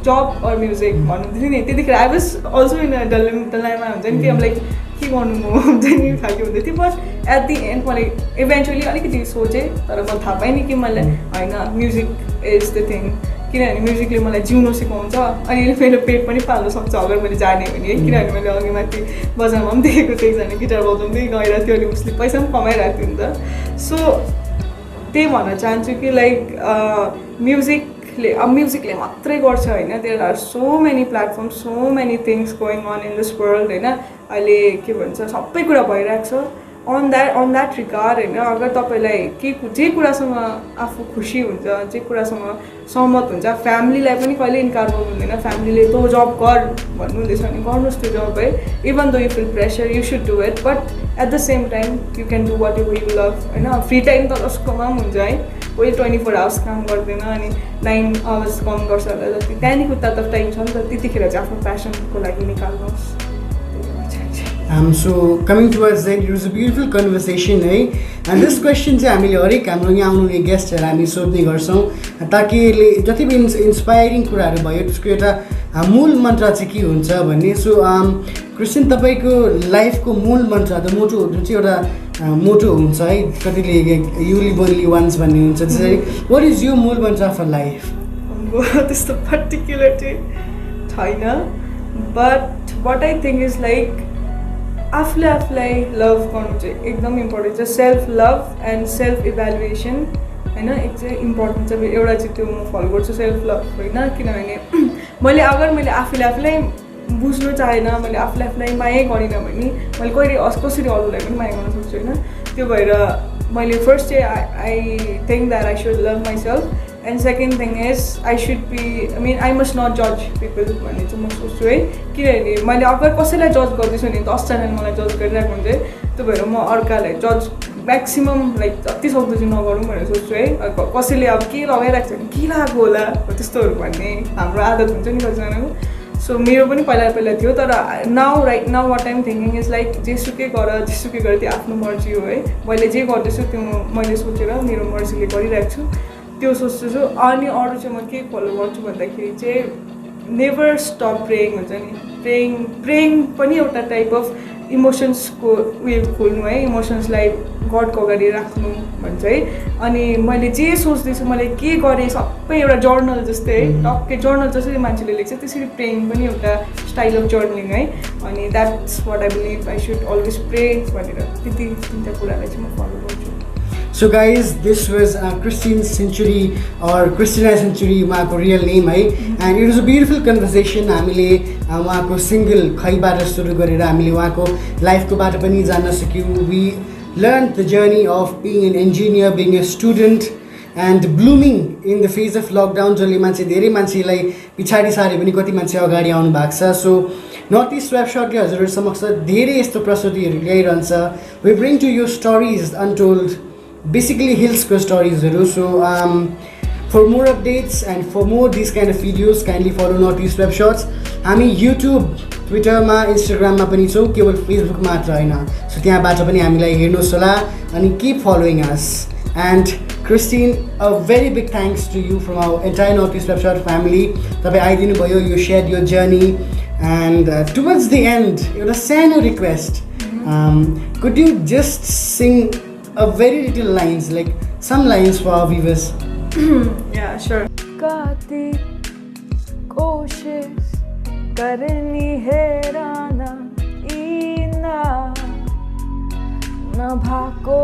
जब अर म्युजिक भन्नुहुन्थ्यो नि त्यतिखेर आई वाज अल्सो इन डल्लाइमा हुन्छ नि कि अब लाइक के गर्नु म हुन्छ नि खालको हुँदै थियो बट एट दि एन्ड मैले इभेन्चुली अलिकति सोचेँ तर म थाहा पाएँ नि कि मैले होइन म्युजिक इज द थिङ किनभने म्युजिकले मलाई जिउनु सिकाउँछ अनि मेरो पेट पनि पाल्न सक्छ अगर मैले जाने भने है किनभने मैले अघि माथि बजारमा पनि देखेको थिएँ एकजना गिटार बजाउँदै गइरहेको थियो अनि उसले पैसा पनि कमाइरहेको थियो नि त सो त्यही भन्न चाहन्छु कि लाइक म्युजिकले मात्रै गर्छ होइन there are so many platform so many things going on in this world होइन अहिले के भन्छ सबै कुरा भइरहेको छ अन द्याट रिगार्ड होइन, अगर तपाईँलाई जे कुरासँग आफू खुसी हुन्छ, जे कुरासँग सहमत हुन्छ, फ्यामिलीलाई पनि कहिले इन्कार गर्नु हुँदैन। फ्यामिलीले तँ जब कर भन्नुहुँदैछ भने गर्नुहोस् त्यो जब है, even though you feel pressure you should do it, but at the same time you can do whatever ever love लभ होइन। फ्री टाइम त कसकोमा पनि हुन्छ है, कोही 24 आवर्स काम गर्दैन अनि 9 आवर्स काम गर्छ होला जति, त्यहाँदेखि उता त टाइम छ नि त, त्यतिखेर चाहिँ आफ्नो प्यासनको लागि निकाल्नुहोस्। So coming towards the end, it was a beautiful conversation, है. And this question चाहिँ हामीले हरेक हाम्रो यहाँ आउनुहुने गेस्टहरू हामी सोध्ने गर्छौँ ताकि जति पनि इन्सपायरिङ कुराहरू भयो त्यसको एउटा मूल मन्त्र चाहिँ के हुन्छ भन्ने. सो क्रिस्टिन, तपाईँको लाइफको मूल मन्त्र द मोटो जुन चाहिँ एउटा मोटो हुन्छ है, कतिले यु लिभ ओन्ली वान्स भन्ने हुन्छ, त्यसरी वाट इज यो मूल मन्त्र फर लाइफ? त्यस्तो पर्टिकुलर चाहिँ छैन, but what I think is like आफूलाई लभ गर्नु चाहिँ एकदम इम्पोर्टेन्ट छ. Self love and self evaluation होइन, एक चाहिँ इम्पोर्टेन्ट छ. एउटा चाहिँ त्यो म फलो गर्छु सेल्फ लभ होइन, किनभने मैले आफूलाई बुझ्नु चाहेन, मैले आफूलाई माया गरिनँ भने मैले कहिले कसरी अरूलाई पनि माया गर्न सक्छु होइन. त्यो भएर मैले फर्स्ट चाहिँ I think that I should love myself, and second thing is I should be I must not जज पिपल भन्ने चाहिँ म सोच्छु है. किनभने मैले अगर कसैलाई जज गर्दैछु भने 10जनाले मलाई जज गरिरहेको हुन्छ है, त्यो भएर म अर्कालाई जज म्याक्सिमम् लाइक जति सक्दो चाहिँ नगरौँ भनेर सोच्छु है. कसैले अब के लगाइरहेको छ भने के लगाएको होला त्यस्तोहरू भन्ने हाम्रो आदत हुन्छ नि कतिजनाको. सो मेरो पनि पहिला थियो, तर right now what I'm thinking is like जेसुकै गर त्यो आफ्नो मर्जी हो है. मैले जे गर्दैछु त्यो मैले सोचेर मेरो मर्जीले गरिरहेको छु त्यो सोच्छु. अनि अरू चाहिँ म के फलो गर्छु भन्दाखेरि चाहिँ नेभर स्टप प्रेइङ हुन्छ नि. प्रेइङ पनि एउटा टाइप अफ इमोसन्सको उयो खोल्नु है, इमोसन्सलाई गडको अगाडि राख्नु भन्छ है. अनि मैले जे सोच्दैछु, मैले के गरेँ सबै एउटा जर्नल जस्तै है, टक्कै जर्नल जसरी मान्छेले लेख्छ त्यसरी प्रेइङ पनि एउटा स्टाइल अफ जर्नलिङ है. अनि that's what I believe I should always pray भनेर त्यति तिनवटा कुरालाई चाहिँ म फलो गर्छु. So guys, this was Christine Century or Christina Century, उहाँको रियल नेम है. And it was a beautiful conversation. हामीले उहाँको सिङ्गल खैबाट सुरु गरेर हामीले उहाँको लाइफको बाटो पनि जान्न सक्यौँ. We learn the journey of being an engineer, being a student and blooming in the phase of lockdown, जसले धेरै मान्छेलाई पछाडि सारे पनि कति मान्छे अगाडि आउनु भएको छ. सो नर्थ इस्ट वेबसटले हजुरहरू समक्ष धेरै यस्तो प्रस्तुतिहरू ल्याइरहन्छ. We bring to you stories untold, basically hillsको stories-हरु. So for more updates and for more these kind of videos, kindly follow Northeast Web Shots. हामी YouTube, Twitter मा, Instagram मा पनि छौँ, केवल Facebook मात्र हैन. So त्यहाँबाट पनि हामीलाई हेर्नुहोस् होला अनि keep following us. And Christine, a very big thanks to you from our entire Northeast Web Shot family. तपाईँ आइदिनु भयो, you shared your journey. And towards the end, एउटा सानो request. Could you just sing a very little lines, like some lines for our viewers? Yeah, sure. Kati koshish karni herana ina na bhako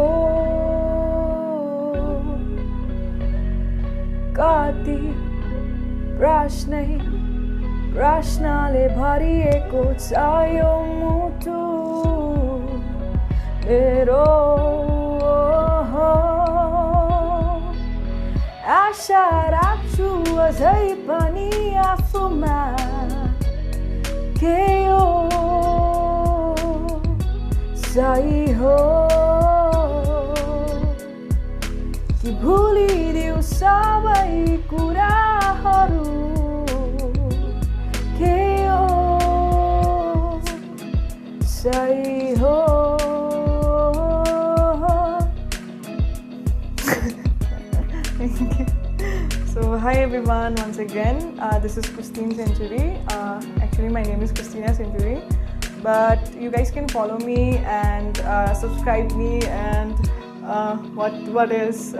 kati prashnale bharieko chayo mutu mero आशा राख्छु अझै पनि आफूमा के हो सही हो कि भुलिदिऊ सबै कुराहरू के हो सही हो. So hi everyone, once again this is Christine Century. Actually my name is Christina Century, but you guys can follow me and subscribe me and what else,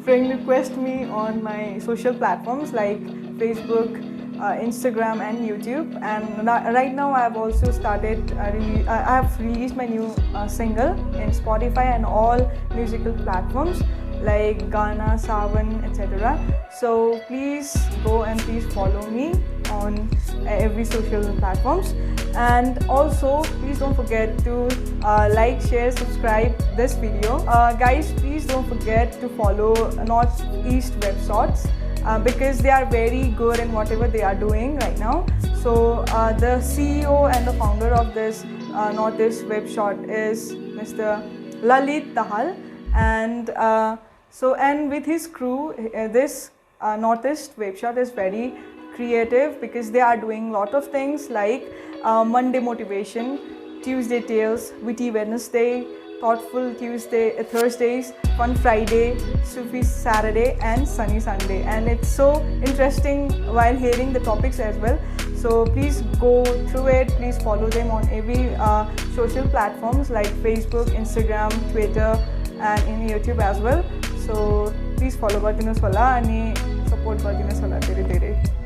friend request me on my social platforms like Facebook, Instagram and YouTube. And right now I have also started I have released my new single in Spotify and all musical platforms like Ghana, Savan, etc. So please go and please follow me on every social platforms. And also please don't forget to like, share, subscribe this video. Guys, please don't forget to follow Northeast Web Shots because they are very good in whatever they are doing right now. So the CEO and the founder of this Northeast Web Shot is Mr. Lalit Tahal, and and with his crew, this Northeast Web Shot is very creative because they are doing lot of things like Monday Motivation, Tuesday Tales, Witty Wednesday, Thoughtful Thursdays, Fun Friday, Sufi Saturday, and Sunny Sunday. And it's so interesting while hearing the topics as well. So please go through it. Please follow them on every social platforms like Facebook, Instagram, Twitter, and in YouTube as well. So please follow गरिदिनुस् होला अनि support गरिदिनुस् होला धेरै धेरै.